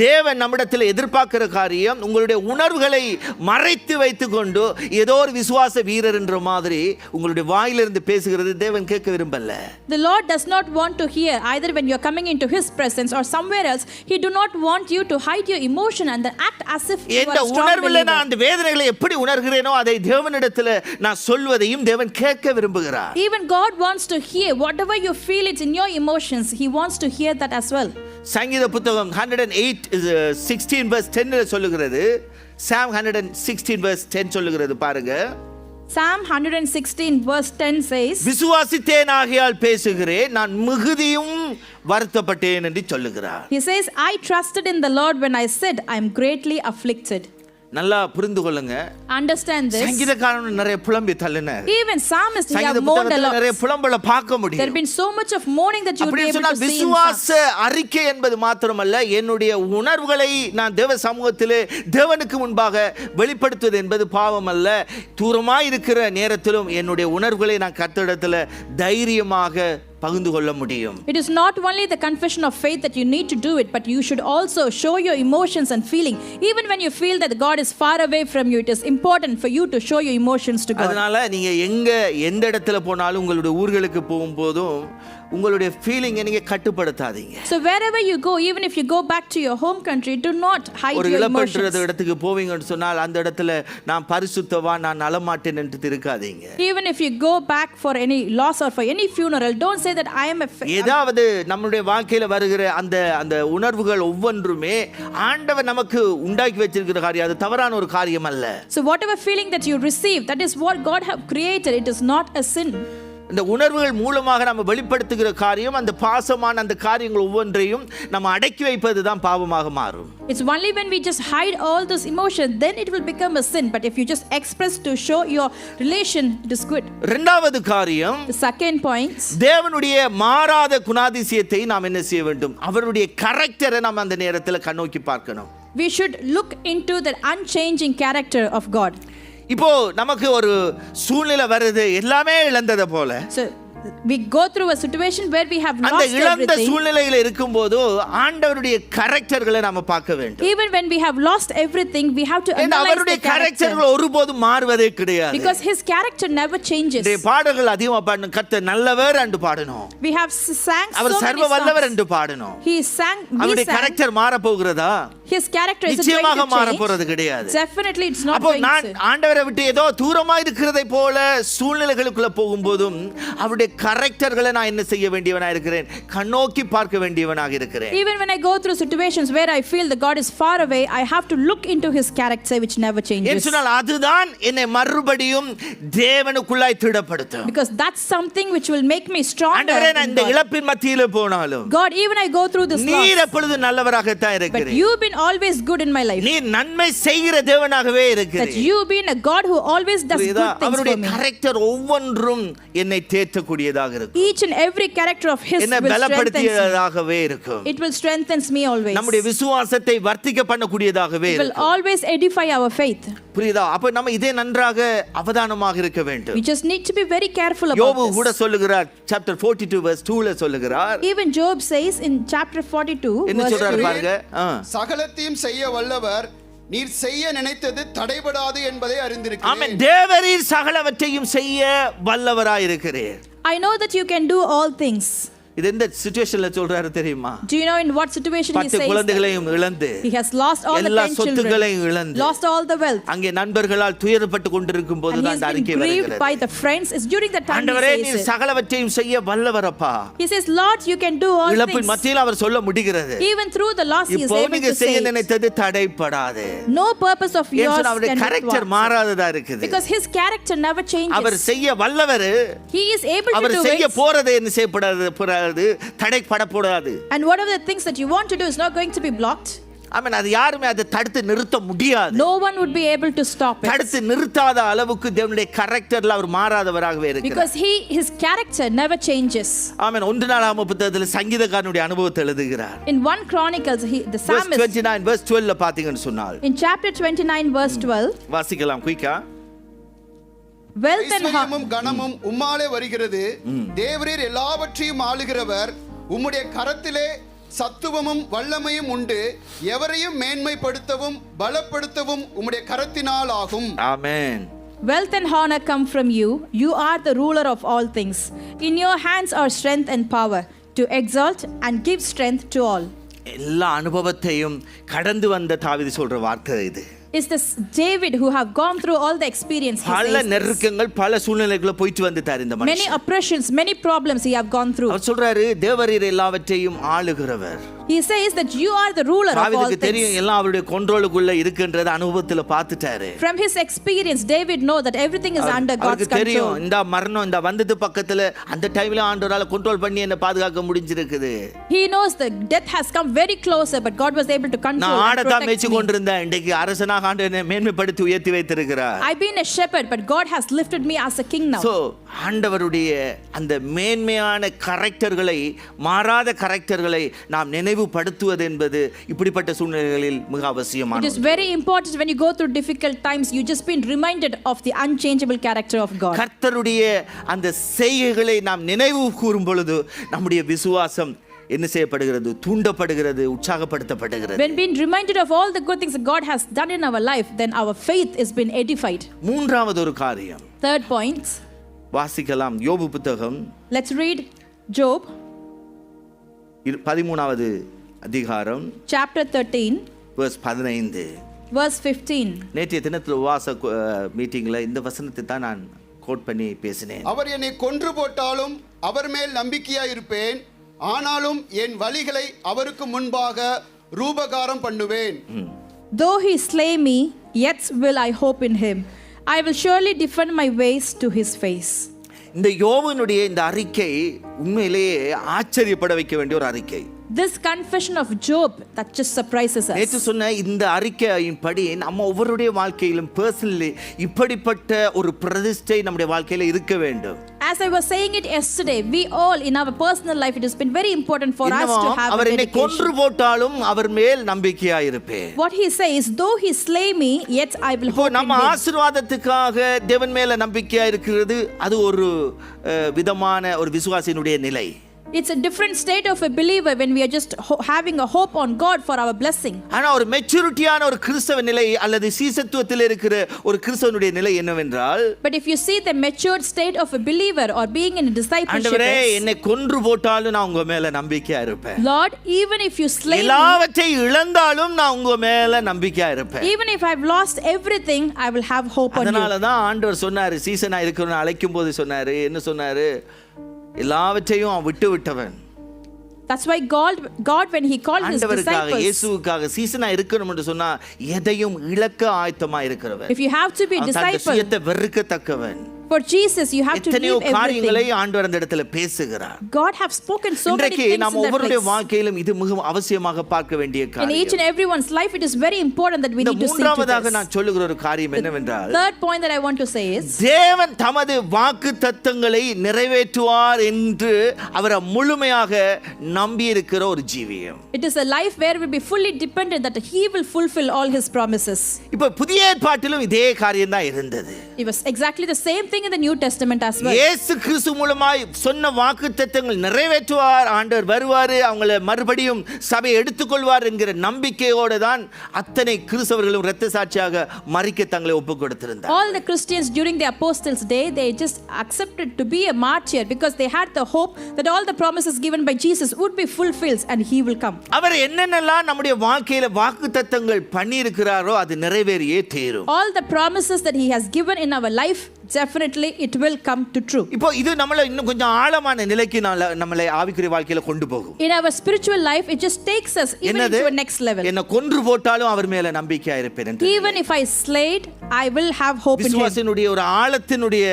தேவன் நம்மிடத்தில் எதிர்பார்க்கிற காரியம், உங்களுடைய உணர்வுகளை மறைத்து வைத்துக் கொண்டு ஏதோ ஒரு விசுவாச வீரர் என்ற மாதிரி உங்களுடைய வாயிலிருந்து பேசுகிறது தேவன் கேட்க விரும்பல. The Lord does not want to hear, either when you are coming into his presence or somewhere else, he do not want you to hide your emotion and then act as if you are இந்த a strong உணர்வுல believer. நான் அந்த வேதனைகளை எப்படி உணர்கிறேனோ அதை தேவனிடத்தில் நான் சொல்வதையும் தேவன் கேட்க விரும்புகிறார். Even God wants to hear whatever you feel it in your emotions. He wants to hear that as well. சங்கீத புத்தகம் 108:16 verse 10 சொல்லுகிறது. Psalm 116 verse 10 சொல்லுகிறது பாருங்க. Psalm 116 verse 10 says, விசுவாசித்தேன் ஆகையால் பேசுகிறேன், நான் மிகுதியும் வருத்தப்பட்டேன் என்று சொல்லுகிறார். he says, I trusted in the Lord when I said I am greatly afflicted. நல்லா புரிந்து கொள்ளுங்க. Understand this. சங்கீதக்காரன் நிறைய புலம்பி தள்ளினார். Even psalmist, he சங்கீத have mourned a புத்தகத்துல lot. நிறைய புலம்பல பார்க்க There have முடியும். been so much of mourning that you will be அப்படி able சொன்னா to see in விசுவாச Psalms. அறிக்கை என்பது மாத்திரமல்ல, என்னுடைய உணர்வுகளை நான் தேவ சமூகத்திலே தேவனுக்கு முன்பாக வெளிப்படுத்துவது என்பது பாவம் அல்ல. தூரமாய் இருக்கிற நேரத்திலும் என்னுடைய உணர்வுகளை நான் கர்த்தரிடத்தில் தைரியமாக பகிர்ந்து கொள்ள முடியும். It is not only the confession of faith that you need to do it, but you should also show your emotions and feeling. Even when you feel that God is far away from you, it is important for you to show your emotions to God. அதனால நீங்க எந்த இடத்துல போனாலும், உங்களுடைய ஊர்களுக்கு போகும்போதும் உங்களுடைய ஃபீலிங்கை நீங்க கட்டுப்படுத்தாதீங்க. So wherever you go, even if you go back to your home country, do not hide ஒரு your இழப்பற்ற emotions. இடத்துக்கு போவீங்கன்னு சொன்னால் அந்த இடத்துல நான் பரிசுத்தவான், நான் நலமாட்டேன் என்று இருக்காதீங்க. Even if you go back for any loss or for any funeral, don't say that I am a ஏதாவது நம்முடைய வாழ்க்கையில வருகிற அந்த உணர்வுகள் ஒவ்வொன்றுமே ஆண்டவர் நமக்கு உண்டாக்கி வச்சிருக்கிற காரியம், அது தவறான ஒரு காரியம் அல்ல. So whatever feeling that you receive, that is what God have created. It is not a sin. இந்த உணர்வுகள் மூலமாக நம்ம வெளிப்படுத்துகிற காரியம், அந்த பாசமான அந்த காரியங்கள் ஒவ்வொன்றையும் நம்ம அடக்கி வைப்பது தான் பாவமாக மாறும். It's only when we just hide all those emotions, then it will become a sin. But if you just express to show your relation, it is good. இரண்டாவது காரியம், The second point, தேவனுடைய மாறாத குணாதிசயத்தை நாம் என்ன செய்ய வேண்டும், அவருடைய கரெக்டரை நாம் அந்த நேரத்தில் கண்ணோக்கி பார்க்கணும். we should look into the unchanging character of God. இப்போ நமக்கு ஒரு சூழ்நிலை வருது, எல்லாமே இழந்ததை போல. So we go through a situation where we have அந்த lost இழந்த everything. சூழ்நிலையில இருக்கும்போது ஆண்டவருடைய கேரக்டர்களை நாம பார்க்க வேண்டும். Even when we have lost everything, we have to ஏன்னா analyze அவருடைய the character. கேரக்டர்கள் ஒருபோதும் மாறுவதே கிடையாது. Because his character never changes. இந்த பாடல்கள் அதிகமா பாடணும். கர்த்தர் நல்லவர் என்று பாடணும். We have sang our so many சர்வ வல்லவர் songs. என்று பாடணும். He sang, அவருடைய we sang. கேரக்டர் மாற போகிறதா? His character is நிச்சயமாக going மாற to போறது change. கிடையாது. Definitely it's not அப்போ going நான் to. ஆண்டவரை விட்டு ஏதோ தூரமா இருக்கிறதை போல சூழ்நிலைகளுக்குள்ள போகும்போதும் அவருடைய கேரக்டர்களை நான் என்ன செய்ய வேண்டியவனா இருக்கிறேன், கண்ணோக்கி பார்க்க வேண்டியவனாக இருக்கிறேன். Even when I go through situations where I feel that God is far away, I have to look into his character which never changes. என்று சொன்னால் அதுதான் என்னை மறுபடியும் தேவனுக்குள்ளாய் திடப்படுத்தும். Because that's something which will make me stronger. ஆண்டவரே, நான் in இந்த God. இழப்பின் மத்தியில போனாலும் God, even I go through this நீர் loss, எப்பொழுது நல்லவராகத்தான் but இருக்கிறீர். you've been always good in my life. நீர் நன்மை செய்கிற தேவனாகவே That இருக்கிறீர். you've been a God who always does புரியுதா? good things அவருடைய for me. கேரக்டர் ஒவ்வொன்றும் என்னை தேற்றக்கூடியதாக இருக்கும். Each and every character of his என்னை will strengthen me. பலப்படுத்தியதாகவே இருக்கும். It will strengthen me always. நம்முடைய விசுவாசத்தை வர்த்திக்க பண்ணக்கூடியதாகவே It will இருக்கும். always edify our faith. புரியுதா? அப்ப நம்ம இதே நன்றாக அவதானமாக இருக்க வேண்டும். We just need to be very careful about யோபு கூட this. சொல்லுகிறார், chapter 42 verse 2ல சொல்லுகிறார். Even Job says in chapter 42 என்ன verse சொல்றாரு 2, பாருங்க. சகலத்தையும் செய்ய வல்லவர், நீர் செய்ய நினைத்தது தடைபடாது என்பதை ஆமென். அறிந்திருக்கிறேன். தேவரீர் சகலவற்றையும் செய்ய வல்லவராயிருக்கிறீர். I know that you can do all things. இது எந்த சிச்சுவேஷன்ல சொல்றாரு தெரியுமா? Do you know in what situation he 10 says that? குழந்தைகளையும் இழந்து, He has lost all the எல்லா 10 சொத்துக்களையும் children, இழந்து, lost all the wealth, அங்கே நண்பர்களால் துயரப்பட்டு கொண்டிருக்கும் போது and he தான் has அந்த been அறிக்கை grieved வருகிறது. by the friends. It's during the time ஆண்டவரே, he நீர் says it. சகலவற்றையும் செய்ய வல்லவரப்பா. He says, Lord, you can do all இழப்பின் things. மத்தியில் அவர் சொல்ல முடிகிறது. Even through the loss, he is இப்போ able நீங்க to say செய்ய it. நினைத்தது தடைப்படாது. No purpose of ஏன் yours சொன்னா அவருடைய can be கேரக்டர் thwarted. மாறாததா இருக்குது. Because his character never our changes. செய்ய வல்லவர். He is able to our do செய்ய it. போறது என்ன செய்யப்படாது, தடைப்படக்கூடாது. And whatever the things that you want to do is not going to be blocked. ஆமென். அது யாருமே அதை தடுத்து நிறுத்த முடியாது. No one would be able to stop it. தடுத்து நிறுத்தாத அளவுக்கு தேவனுடைய கேரக்டர்ல அவர் மாறாதவராகவே இருக்கிறார். Because his character never changes. ஆமென். 1 நாளாகம புத்தகத்துல சங்கீதக்காரனுடைய அனுபவத்தை எழுதுகிறார். In 1 Chronicles, the Verse psalmist, 29 verse 12ல பாத்தீங்கன்னு சொன்னால், in chapter 29 verse 12, வாசிக்கலாம் குயிக்கா. wealth and ஐஸ்வர்யமும் கனமும் உம்மாலே வருகிறது. தேவரீர் எல்லாவற்றையும் ஆளுகிறவர். உம்முடைய கரத்திலே சத்துவமும் வல்லமையும் உண்டு. எவரையும் மேன்மைப்படுத்தவும் பலப்படுத்தவும் உம்முடைய கரத்தினால் ஆகும். ஆமென். wealth and honor come from you. You are the ruler of all things. In your hands are strength and power to exalt and give strength to all. எல்லா அனுபவத்தையும் கடந்து வந்த தாவீது சொல்ற வார்த்தை இது. Is this David who have gone through all the experience? He பல says this. நெருக்கங்கள், பல சூழ்நிலைகளை போயிட்டு வந்துட்டார் இந்த Many மனுஷன். oppressions, many problems he have gone through. அவர் சொல்றாரு, தேவரீர் எல்லாவற்றையும் ஆளுகிறவர். He says that you are the ruler of all தாவீதுக்கு தெரியும் things. எல்லாம் அவருடைய கண்ட்ரோலுக்குள்ள இருக்குன்றத அனுபவத்துல பார்த்துட்டாரு. From his experience, David know that everything is under God's அவருக்கு தெரியும் control. இந்த மரணம் இந்த வந்தது பக்கத்துல அந்த டைம்ல ஆண்டவரால கண்ட்ரோல் பண்ணி என்ன பாதுகாக்க முடிஞ்சிருக்குது. He knows that death has come very closer, but God was able to control நான் and ஆடத்தான் protect மேய்ச்சி me. கொண்டிருந்தேன், இன்றைக்கு அரசனாக ஆண்டவரை மேன்மைப்படுத்தி உயர்த்தி வைத்திருக்கிறார். I've been a shepherd, but God has lifted me as a king now. So ஆண்டவருடைய அந்த மேன்மையான கரெக்டர்களை, மாறாத கரெக்டர்களை நாம் நினைவுபடுத்துவது என்பது இப்படிப்பட்ட சூழ்நிலைகளில் மிக It அவசியமானது. is very important when you go through difficult times, you just been reminded of the unchangeable character of God. கர்த்தருடைய அந்த செய்கைகளை நாம் நினைவு கூறும் பொழுது நம்முடைய விசுவாசம் என்ன செய்யப்படுகிறது, தூண்டப்படுகிறது, உற்சாகப்படுத்தப்படுகிறது. When being reminded of all the good things that God has done in our life, then our faith has been edified. மூன்றாவது ஒரு காரியம் Third point, வாசிக்கலாம். யோபு புத்தகம் let's read Job 13வது அதிகாரம் chapter 13 verse 15. verse 15. நேற்றைய தினத்தில் உபவாச மீட்டிங்ல இந்த வசனத்தை தான் நான் கோட் பண்ணி பேசினேன். அவர் என்னை கொன்று போட்டாலும் அவர் மேல் நம்பிக்கையாய் இருப்பேன். ஆனாலும் என் வழிகளை அவருக்கு முன்பாக ரூபகாரம் பண்ணுவேன். Though he slay me, yet will I hope in him. I will surely defend my ways to his face. இந்த யோபுனுடைய இந்த அறிக்கை உண்மையிலேயே ஆச்சரியப்பட வைக்க வேண்டிய ஒரு அறிக்கை. This confession of Job, that just surprises us. நேற்று சொன்ன இந்த அறிக்கையின்படி நம்ம ஒவ்வொருடைய வாழ்க்கையிலும் பர்சனலி இப்படிப்பட்ட ஒரு பிரதிஷ்டை நம்முடைய வாழ்க்கையில இருக்க வேண்டும். As I was saying it yesterday, we all in our personal life, it has been very important for us to have our a என்னை கொன்று dedication. போட்டாலும் அவர் மேல் நம்பிக்கையாய் இருப்பேன். What he says, though he slay me, yet I will இப்போ hope in நம்ம him. ஆசீர்வாதத்துக்காக தேவன் மேல நம்பிக்கையா இருக்கிறது அது ஒரு விதமான ஒரு விசுவாசியினுடைய நிலை. It's a different state of a believer when we are just having a hope on God for our blessing. ஆனா ஒரு மெச்சூரிட்டியான ஒரு கிறிஸ்தவ நிலை அல்லது சீசத்துவத்தில் இருக்கிற ஒரு கிறிஸ்தவனுடைய நிலை என்னவென்றால், But if you see the matured state of a believer or being in a discipleship, ஆண்டவரே is, என்னை கொன்று போட்டாலும் நான் உங்க மேல நம்பிக்கையா இருப்பேன். Lord, even if you slay me, எல்லாவற்றையும் இழந்தாலும் நான் உங்க மேல நம்பிக்கையா இருப்பேன். even if I've lost everything, I will have hope on you. அதனால தான் ஆண்டவர் சொன்னாரு, சீசனா இருக்கிறவனை அழைக்கும் போது சொன்னாரு, என்ன சொன்னாரு, எல்லாவற்றையும் விட்டு விட்டவன். That's why God when he called his ஆண்டவருக்காக disciples, இயேசுவுக்காக சீசனா இருக்கணும் என்று சொன்னா எதையும் இழக்க ஆயத்தமா இருக்கிறவன். if you have to be அவன் தன் disciple சுயத்தை வெறுக்கத்தக்கவன். for Jesus, you have to எத்தனையோ leave காரியங்களை everything. ஆண்டவர் அந்த இடத்துல பேசுகிறார். God have spoken so many இன்றைக்கு things நாம் in that ஒவ்வொருடைய place. வாழ்க்கையிலும் இது மிகவும் அவசியமாக பார்க்க வேண்டிய In each காரியம். and everyone's life, it is very important that we இந்த need to see to மூன்றாவதாக this. நான் சொல்லுகிற ஒரு காரியம் என்னவென்றால், Third point that I want to say is, தேவன் தமது வாக்கு தத்தங்களை நிறைவேற்றுவார் என்று அவரை முழுமையாக நம்பி இருக்கிற ஒரு ஜீவியம். it is a life where we will be fully dependent that he will fulfill all his promises. இப்ப புதிய ஏற்பாட்டிலும் இதே காரியம் தான் இருந்தது. It was exactly the same thing in the New Testament as well. இயேசு கிறிஸ்து மூலமாய் சொன்ன வாக்குத்தத்தங்கள் நிறைவேற்றுவார், ஆண்டவர் வருவார், அவங்களை மறுபடியும் சபை எடுத்துக்கொள்வார் என்கிற நம்பிக்கையோடு தான் அத்தனை கிறிஸ்தவர்களும் இரத்த சாட்சியாக மரிக்க தங்களை ஒப்பு கொடுத்திருந்தார். All the Christians during the Apostles' Day, they just accepted to be a martyr because they had the hope that all the promises given by Jesus would be fulfilled and he will come. அவர் என்னென்னலாம் நம்முடைய வாழ்க்கையில வாக்குத்தத்தங்கள் பண்ணி இருக்கிறாரோ அது நிறைவேறியே தீரும். All the promises that he has given in our life, definitely it will come to true. இப்போ இது நம்மள இன்னும் கொஞ்சம் ஆழமான நிலைக்கு நம்மளை ஆவிக்குரிய வாழ்க்கையில கொண்டு போகும். In our spiritual life, it just takes us even என்னது? into a next level. என்ன கொன்று போட்டாலும் அவர் மேல நம்பிக்கையா இருப்பேன் என்று. Even if I slayed, I will have hope in him. விசுவாசத்தினுடைய ஒரு ஆழத்தினுடைய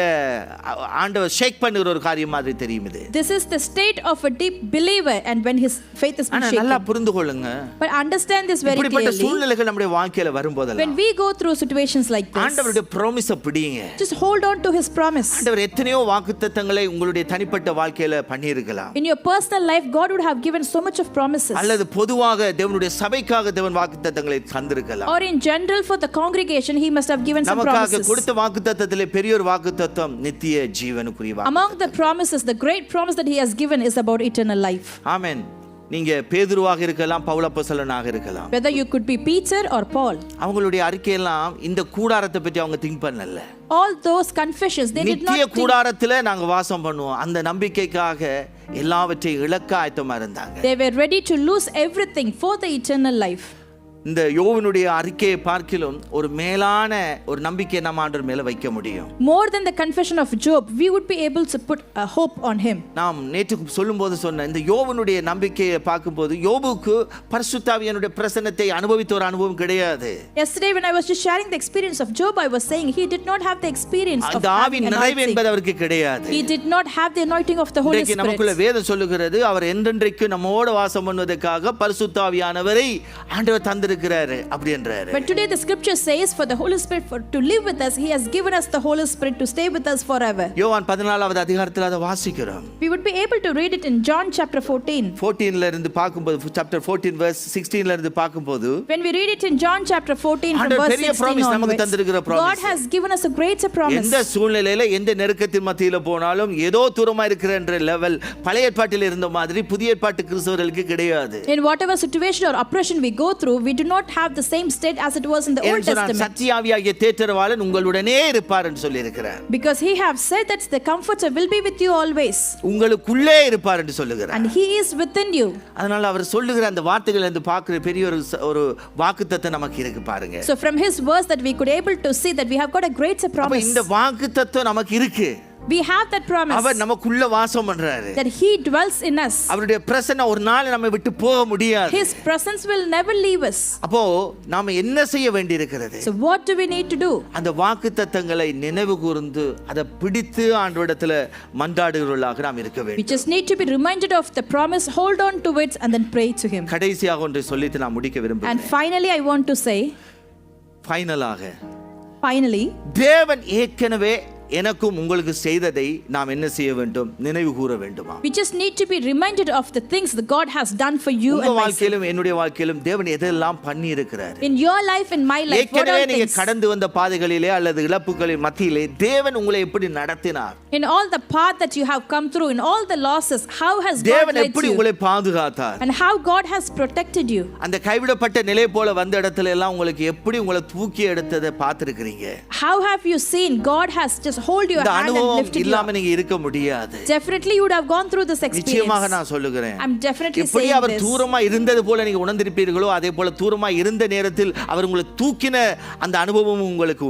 ஆண்டவர் ஷேக் பண்ணுகிற ஒரு காரியம் மாதிரி தெரியும் இது. This is the state of a deep believer and when his faith is ஆனா shaken. நல்லா புரிந்து கொள்ளுங்க. But understand this very இப்படிப்பட்ட clearly. சூழ்நிலைகள் நம்முடைய வாழ்க்கையில When வரும்போதெல்லாம் we go through situations like this, ஆண்டவருடைய ப்ராமிஸை பிடிங்க. just hold on to his promise. ஆண்டவர் எத்தனையோ வாக்குத்தத்தங்களை உங்களுடைய தனிப்பட்ட வாழ்க்கையில பண்ணியிருக்கலாம். In your personal life, God would have given so much of promises. அல்லது பொதுவாக தேவனுடைய சபைக்காக தேவன் வாக்குத்தத்தங்களை தந்திருக்கலாம். Or in general for the congregation, he must have given some நமக்காக promises. கொடுத்த வாக்குத்தத்தத்திலே பெரிய ஒரு வாக்குத்தத்தம் நித்திய ஜீவனுக்குரிய வாக்கு. Among the promises, the great promise that he has given is about eternal life. ஆமென். நீங்க பேதுருவாக இருக்கலாம், பவுல் அப்போஸ்தலனாக இருக்கலாம். Whether you could be Peter or Paul, அவங்களுடைய அறிக்கையெல்லாம் இந்த கூடாரத்தை பற்றி அவங்க திங்க் பண்ணல. all those confessions, they did not நித்திய think. கூடாரத்துல நாங்க வாசம் பண்ணுவோம் அந்த நம்பிக்கைக்காக எல்லாவற்றையும் இழக்க ஆயத்தமா இருந்தாங்க. They were ready to lose everything for the eternal life. இந்த யோவனுடைய அறிக்கையை பார்க்கிலும் ஒரு மேலான ஒரு நம்பிக்கை நம்ம ஆண்டவர் மேல வைக்க முடியும். More than the confession of Job, we would be able to put a hope on him. நாம் நேற்று சொல்லும்போது சொன்ன இந்த யோவனுடைய நம்பிக்கையை பார்க்கும்போது யோபுக்கு பரிசுத்த ஆவியானுடைய பிரசன்னத்தை அனுபவித்த ஒரு அனுபவம் கிடையாது. Yesterday when I was just sharing the experience of Job, I was saying he did not have the experience of அந்த ஆவி having நிறைவு anointing. என்பது அவருக்கு கிடையாது. He did not have the anointing of the Holy இன்றைக்கு நமக்குள்ள Spirit. வேதம் சொல்லுகிறது அவர் என்றென்றைக்கு நம்மோடு வாசம் பண்ணுவதற்காக பரிசுத்த ஆவியானவரை ஆண்டவர் தந்திருக்கிறாரு அப்படி என்றாரு. But today the scripture says for the Holy Spirit to live with us, he has given us the Holy Spirit to stay with us forever. யோவான் 14வது அதிகாரத்தில் அதை வாசிக்கிறோம். We would be able to read it in John chapter 14. 14ல இருந்து பார்க்கும்போது chapter 14 verse 16ல இருந்து பார்க்கும்போது When we read it in John chapter 14 from ஆண்டவர் verse பெரிய 16 promise நமக்கு onwards, தந்திருக்கிற promise. God has given us a greater promise. எந்த சூழ்நிலையில எந்த நெருக்கத்தின் மத்தியில போனாலும் ஏதோ தூரமா இருக்கிற லெவல் பழைய ஏற்பாட்டில் இருந்த மாதிரி புதிய ஏற்பாட்டு கிறிஸ்தவர்களுக்கு கிடையாது. In whatever situation or oppression we go through, we do not have the same state as it was in the Old Testament. சத்தியாவியாகிய தேற்றரவாளன் உங்களுடனே இருப்பார் என்று சொல்லி இருக்கிறார். Because he have said that the comforter will be with you always. உங்களுக்குள்ளே இருப்பார் என்று சொல்லுகிறார். And he is within you. அதனால அவர் சொல்லுகிற அந்த வார்த்தைகளை வந்து பார்க்கிற பெரிய ஒரு வாக்குத்தத்தம் நமக்கு இருக்கு பாருங்க. So from his verse that we could able to see that we have got a greater அப்ப promise. இந்த வாக்குத்தத்தம் நமக்கு இருக்கு. We have that promise அவர் நமக்குள்ள வாசம் பண்றாரு. that He dwells in us. அவருடைய பிரசன்னம் ஒரு நாள் நம்மை விட்டு போக முடியாது. His presence will never leave us. அப்போ நாம என்ன செய்ய வேண்டியிருக்கிறது? So what do we need to do? அந்த வாக்குத்தத்தங்களை நினைவு கூர்ந்து அதை பிடித்து ஆண்டவரிடத்துல மன்றாடுகிறவர்களாக நாம் இருக்க We வேண்டும். just need to be reminded of the promise, hold on to it and then pray to Him. கடைசியாக ஒன்றை சொல்லிட்டு நான் முடிக்க And விரும்புகிறேன். finally I want to say, ஃபைனலாக finally, தேவன் ஏற்கனவே எனக்கும் உங்களுக்கு செய்ததை நாம் என்ன செய்ய வேண்டும்? நினைவு கூற வேண்டுமா? we just need to be reminded of the things that God has done for you உங்க and myself. வாழ்க்கையிலும் என்னுடைய வாழ்க்கையிலும் தேவன் எதெல்லாம் பண்ணி இருக்கிறார்? In your life and my life, what ஏற்கனவே are நீங்க things? கடந்து வந்த பாதைகளிலே அல்லது இழப்புகளின் மத்தியிலே தேவன் உங்களை எப்படி நடத்தினார்? In all the path that you have come through, in all the losses, how has God தேவன் led எப்படி you? உங்களை பாதுகாத்தார்? And how God has protected you. அந்த கைவிடப்பட்ட நிலை போல வந்த இடத்துல எல்லாம் உங்களுக்கு எப்படி உங்களை தூக்கி எடுத்ததை பார்த்திருக்கிறீங்க. How have you seen God has just hold your இந்த hand and அனுபவம் lifted you இல்லாம up? நீங்க இருக்க முடியாது. Definitely you would have gone through this நிச்சயமாக experience. நான் சொல்லுகிறேன். I'm definitely எப்படி saying அவர் this. தூரமா இருந்தது போல நீங்க உணர்ந்திருப்பீர்களோ அதே போல தூரமா இருந்த நேரத்தில் அவர் உங்களை தூக்கின அந்த அனுபவம் உங்களுக்கு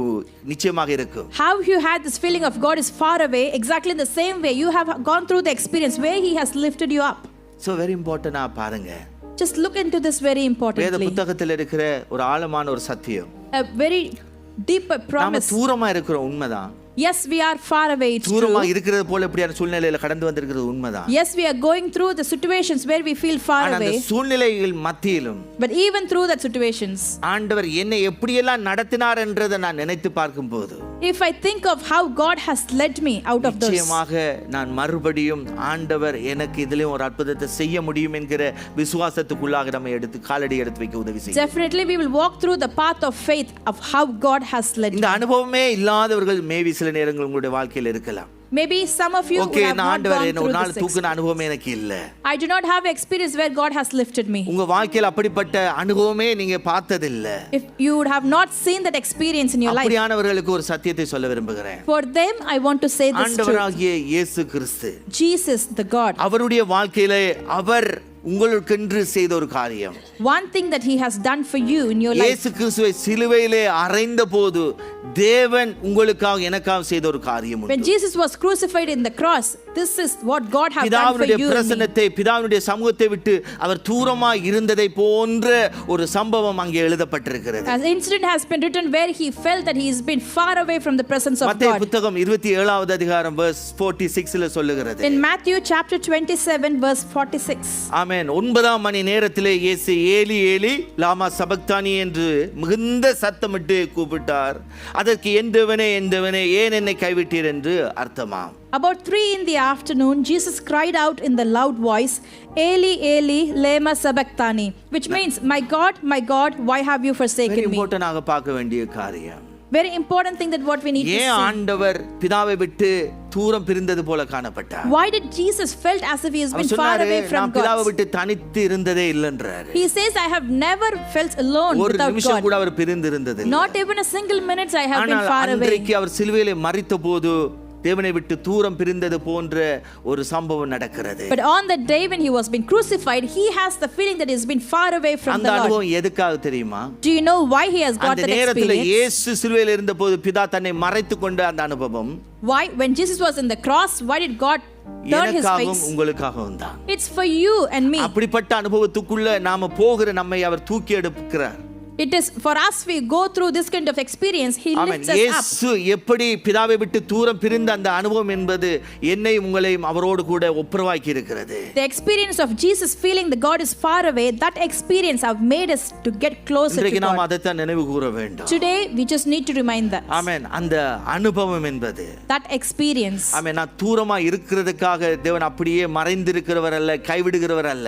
நிச்சயமாக இருக்கும். How you had this feeling of God is far away, exactly the same way you have gone through the experience where He has lifted you up. So very important. பாருங்க, Just look into this very வேத importantly. புத்தகத்தில் இருக்கிற ஒரு ஆழமான ஒரு சத்தியம். A very deep நாம promise. தூரமா இருக்கிறோம், உண்மைதான். Yes, we are far away, it's தூரமா true. இருக்கிறது போல இப்படியான சூழ்நிலையில கடந்து வந்திருக்கிறது உண்மைதான். Yes, we are going through the situations where we feel far ஆனா அந்த away. சூழ்நிலைகள் மத்தியிலும் But even through that situations, ஆண்டவர் என்னை எப்படியெல்லாம் நடத்தினார் என்றதை நான் நினைத்து பார்க்கும்போது if I think of how God has led me out of those, நிச்சயமாக நான் மறுபடியும் ஆண்டவர் எனக்கு இதிலும் ஒரு அற்புதத்தை செய்ய முடியும் என்கிற விசுவாசத்துக்குள்ளாக நம்ம காலடி எடுத்து வைக்க உதவி செய்யும். definitely we will walk through the path of faith of how God has led இந்த me. அனுபவமே இல்லாதவர்கள் மேபி சில நேரங்கள் உங்களுடைய வாழ்க்கையில் இருக்கலாம். Maybe some of you okay, would have நான் not ஆண்டவர் gone என்ன ஒரு through நாள் this தூக்குன experience. அனுபவமே எனக்கு இல்ல. I do not have experience where God has lifted me. உங்க வாழ்க்கையில் அப்படிப்பட்ட அனுபவமே நீங்க பார்த்ததில்ல. If you would have not seen that experience in your life, அப்படியானவர்களுக்கு ஒரு சத்தியத்தை சொல்ல விரும்புகிறேன். for them I want to say this truth. ஆண்டவராகிய இயேசு கிறிஸ்து Jesus the God, அவருடைய வாழ்க்கையிலே அவர் உங்களுக்கென்று செய்த ஒரு காரியம். one thing that He has done for you in your life, இயேசு கிறிஸ்துவை சிலுவையிலே அறைந்த போது தேவன் உங்களுக்காக எனக்காக செய்த ஒரு காரியம் when உண்டு. Jesus was crucified in the cross, this is what God has done for பிதாவினுடைய you and me. பிரசன்னத்தை, பிதாவினுடைய சமூகத்தை விட்டு அவர் தூரமா இருந்ததை போன்ற ஒரு சம்பவம் அங்கே எழுதப்பட்டிருக்கிறது. An incident has been written where He felt that He has been far away from the presence of மத்தேயு God. புத்தகம் 27வது அதிகாரம் verse 46ல சொல்லுகிறது. In Matthew chapter 27 verse 46. ஆமென். 9ஆம் மணி நேரத்திலே இயேசு ஏலி ஏலி லாமா சபக்தானி என்று மிகுந்த சத்தமிட்டு கூப்பிட்டார். அதற்கு என் தேவனே ஏன் என்னை கைவிட்டீர் என்று அர்த்தமாம். About 3 in the afternoon, Jesus cried out in the loud voice, Eli, Eli, lema sabachthani, which means, my God, why have you very forsaken me? இம்பார்ட்டன்டாக பார்க்க வேண்டிய காரியம். Very important thing that what we need to ஏன் see. ஆண்டவர் பிதாவை விட்டு தூரம் பிரிந்தது போல காணப்பட்டார்? Why did Jesus felt as if He has our been far சொன்னாரு, away from நான் பிதாவை God? விட்டு தனித்து இருந்ததே இல்லைன்றாரு. He says, I have never felt alone ஒரு without நிமிஷம் God. கூட அவர் பிரிந்து இருந்தது இல்லை. Not even a single minute I have been ஆனால் far away. அன்றைக்கு அவர் சிலுவையிலே மரித்த போது தேவனை விட்டு தூரம் பிரிந்தது போன்ற ஒரு சம்பவம் நடக்கிறது. But on the day when He was being crucified, He has the feeling that He has been far away from அந்த the Lord. அனுபவம் எதுக்காக தெரியுமா? Do you know why He has got அந்த that நேரத்தில் experience? இயேசு சிலுவையில் இருந்தபோது பிதா தன்னை மறைத்துக் கொண்ட அந்த அனுபவம் Why, when Jesus was in the cross, why did God turn His எனக்காகவும் face? உங்களுக்காகவும் தான். It's for you and me. அப்படிப்பட்ட அனுபவத்துக்குள்ள நாம போகிற நம்மை அவர் தூக்கி எடுக்கிறார். It is for us, we go through this kind of experience, He amen. lifts us up. இயேசு எப்படி பிதாவை விட்டு தூரம் பிரிந்த அந்த அனுபவம் என்பது என்னையும் உங்களையும் அவரோடு கூட ஒப்புரவாக்கி இருக்கிறது. The experience of Jesus feeling that God is far away, that experience have made us to get closer to இன்றைக்கு நாம் God. அதைத்தான் நினைவு கூற வேண்டும். Today, we just need to remind that. ஆமென். அந்த அனுபவம் என்பது That experience. ஆமென். நான் தூரமா இருக்கிறதுக்காக தேவன் அப்படியே மறைந்திருக்கிறவர் அல்ல, கைவிடுகிறவர் அல்ல.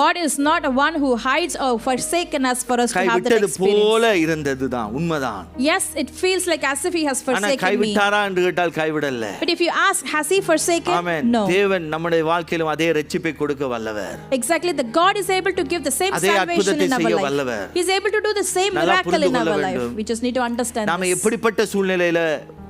God is not a one who hides or forsaken us for us to have that கைவிட்டது experience. போல இருந்ததுதான், உண்மைதான். Yes, it feels like as if He has ஆனா forsaken me. கைவிட்டாரா என்று கேட்டால் கைவிடல. But if you ask, has He forsaken? Amen. No. தேவன் நம்முடைய வாழ்க்கையிலும் அதே இரட்சிப்பை கொடுக்க வல்லவர். Exactly, the God is able to give the same அதே salvation அற்புதத்தை in our செய்ய life. வல்லவர். He is able to do the same நல்லா miracle புரிந்து in கொள்ள our life. வேண்டும். We just need to understand நாம this. எப்படிப்பட்ட சூழ்நிலையில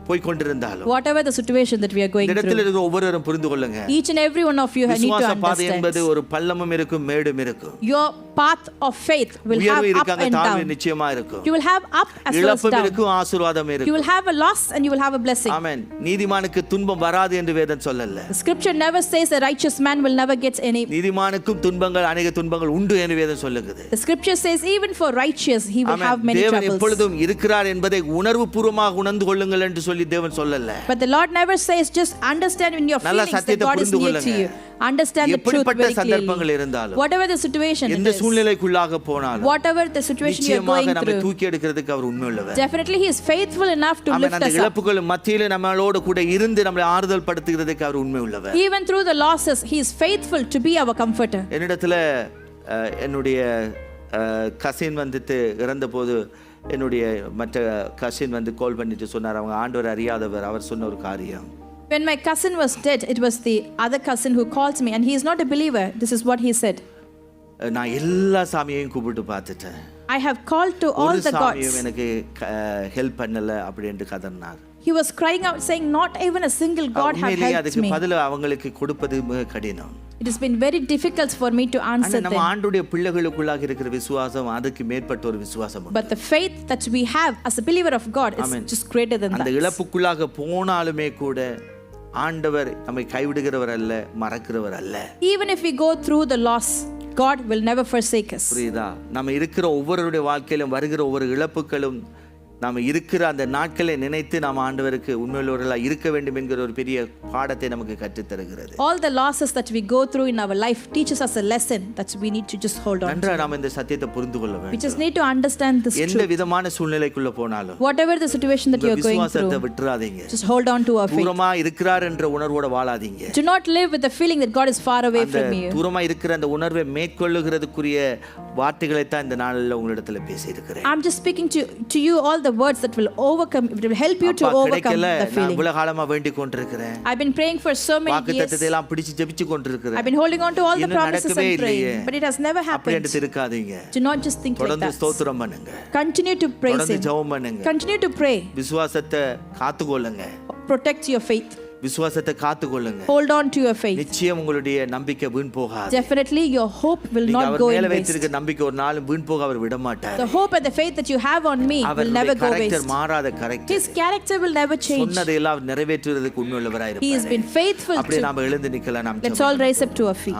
போய் கொண்டிருந்தாலும் Whatever the situation that we are going இந்த இடத்துல through, இருக்கிற ஒவ்வொருவரும் புரிந்து கொள்ளுங்க. each and every one of you need to விசுவாச பாதை understand. என்பது ஒரு பள்ளமும் இருக்கும் மேடும் இருக்கும். Your path of faith will have உயர்வு up இருக்காங்க, and தாழ்வு down. நிச்சயமா இருக்கும். You will have up as well as இழப்பும் down. இருக்கும், ஆசீர்வாதம் You இருக்கும். will have a loss and you will have a blessing. ஆமென். நீதிமானுக்கு துன்பம் வராது என்று வேதம் சொல்லல. The scripture never says a righteous man will never get any. நீதிமானுக்கும் துன்பங்கள், அநேக துன்பங்கள் உண்டு என்று வேதம் சொல்லுகிறது. The scripture says even for righteous he will have amen. many தேவன் troubles. எப்பொழுதும் இருக்கிறார் என்பதை உணர்வு பூர்வமாக உணர்ந்து கொள்ளுங்கள் என்று சொல்லி தேவன் சொல்லல. But the Lord never says just understand in your நல்ல feelings that சத்தியத்தை God is புரிந்து near to கொள்ளுங்க. you. Understand the truth எப்படிப்பட்ட very சந்தர்ப்பங்கள் clearly. இருந்தாலும், Whatever the situation it எந்த is, சூழ்நிலைக்குள்ளாக போனாலும், whatever the situation you are நிச்சயமாக going நம்மை through, தூக்கி எடுக்கிறதுக்கு அவர் உண்மையுள்ளவர். definitely he is faithful enough to amen. lift அந்த us up. இழப்புகள் மத்தியிலே நம்மளோடு கூட இருந்து நம்மளை ஆறுதல் படுத்துகிறதுக்கு அவர் உண்மையுள்ளவர். Even through the losses he is faithful to be our comforter. என்னிடத்துல என்னுடைய கசின் வந்துட்டு இறந்தபோது என்னுடைய மற்ற கசின் வந்து கால் பண்ணிட்டு சொன்னார், அவங்க ஆண்டவர் அறியாதவர். அவர் சொன்ன ஒரு காரியம், When my cousin was dead, it was the other cousin who called me and he is not a believer. This is what he said. நான் எல்லா சாமியையும் கூப்பிட்டு பார்த்துட்டேன், I have called to all ஒரு the சாமியும் gods. எனக்கு help பண்ணல அப்படின்ட்டு கதறினார். He was crying out saying not even a single god have உண்மையிலேயே helped அதுக்கு me. பதில் அவங்களுக்கு கொடுப்பது மிக கடினம். It has been very difficult for me to answer ஆனா நம்ம them. ஆண்டுடைய பிள்ளைகளுக்குள்ளாக இருக்கிற விசுவாசம் அதுக்கு மேற்பட்ட ஒரு விசுவாசம் உண்டு. But the faith that we have as a believer of God is Amen. just greater than அந்த that. இழப்புக்குள்ளாக போனாலுமே கூட ஆண்டவர் நம்மை கைவிடுகிறவர் அல்ல, மறக்கிறவர் அல்ல. Even if we go through the loss, God will never forsake us. புரியுதா? நம்ம இருக்கிற ஒவ்வொருடைய வாழ்க்கையிலும் வருகிற ஒவ்வொரு இழப்புகளும் நாம இருக்கிற அந்த நாட்களை நினைத்து நாம் ஆண்டவருக்கு உண்மையுள்ளவர்களாக இருக்க வேண்டும் என்கிற ஒரு பெரிய பாடத்தை நமக்கு கற்றுத் தருகிறது. All the losses that we go through in our life teaches us a lesson that we need to just hold on to. நன்றாக நாம் இந்த சத்தியத்தை புரிந்து கொள்ள We வேண்டும். just need to understand this எந்த truth. விதமான சூழ்நிலைக்குள்ள போனாலும் Whatever the situation that you are going விசுவாசத்தை through, விட்டுறாதீங்க. just hold on to our faith. தூரமா இருக்கிறார் என்ற உணர்வோட வாழாதீங்க. Do not live with the feeling that God is far away அந்த from you. தூரமா இருக்கிற அந்த உணர்வை மேற்கொள்ளுகிறதுக்குரிய வார்த்தைகளை தான் இந்த நாளில் உங்களிடத்துல பேசியிருக்கிறேன். I'm just speaking to you all the words that will overcome, it will help you to அப்பா, overcome கிடைக்கல, the நான் feeling. இவ்வளவு காலமா வேண்டிக் கொண்டிருக்கிறேன், I've been praying for so many வாக்குத்தத்தத்தை years. எல்லாம் பிடிச்சு ஜெபிச்சு கொண்டிருக்கிறேன், I've been holding on to all the இன்னும் promises நடக்கவே and praying, இல்லையே. but it has never அப்படி happened. என்று இருக்காதீங்க. Do not just think like தொடர்ந்து that. ஸ்தோத்திரம் பண்ணுங்க, Continue to praise தொடர்ந்து Him. ஜெபம் பண்ணுங்க, Continue to pray. விசுவாசத்தை காத்துக்கொள்ளுங்க, Protect your faith. விசுவாசத்தை காத்துக்கொள்ளுங்க. Hold on to your faith. நிச்சயம் உங்களுடைய நம்பிக்கை வீண் போகாது. Definitely your hope will நீங்க not அவர் go in மேல waste. வைத்திருக்கிற நம்பிக்கை ஒரு நாளும் வீண் போக அவர் விட மாட்டார். The hope and the faith that you have on me will never அவருடைய go கரெக்டர் waste. மாறாத character. His character will never change. சொன்னதையெல்லாம் நிறைவேற்றுவதற்கு உண்மையுள்ளவராய் He has இருப்பார். been faithful அப்படியே to. நாம எழுந்து நிக்கலாம். நாம் Let's all rise up to our feet.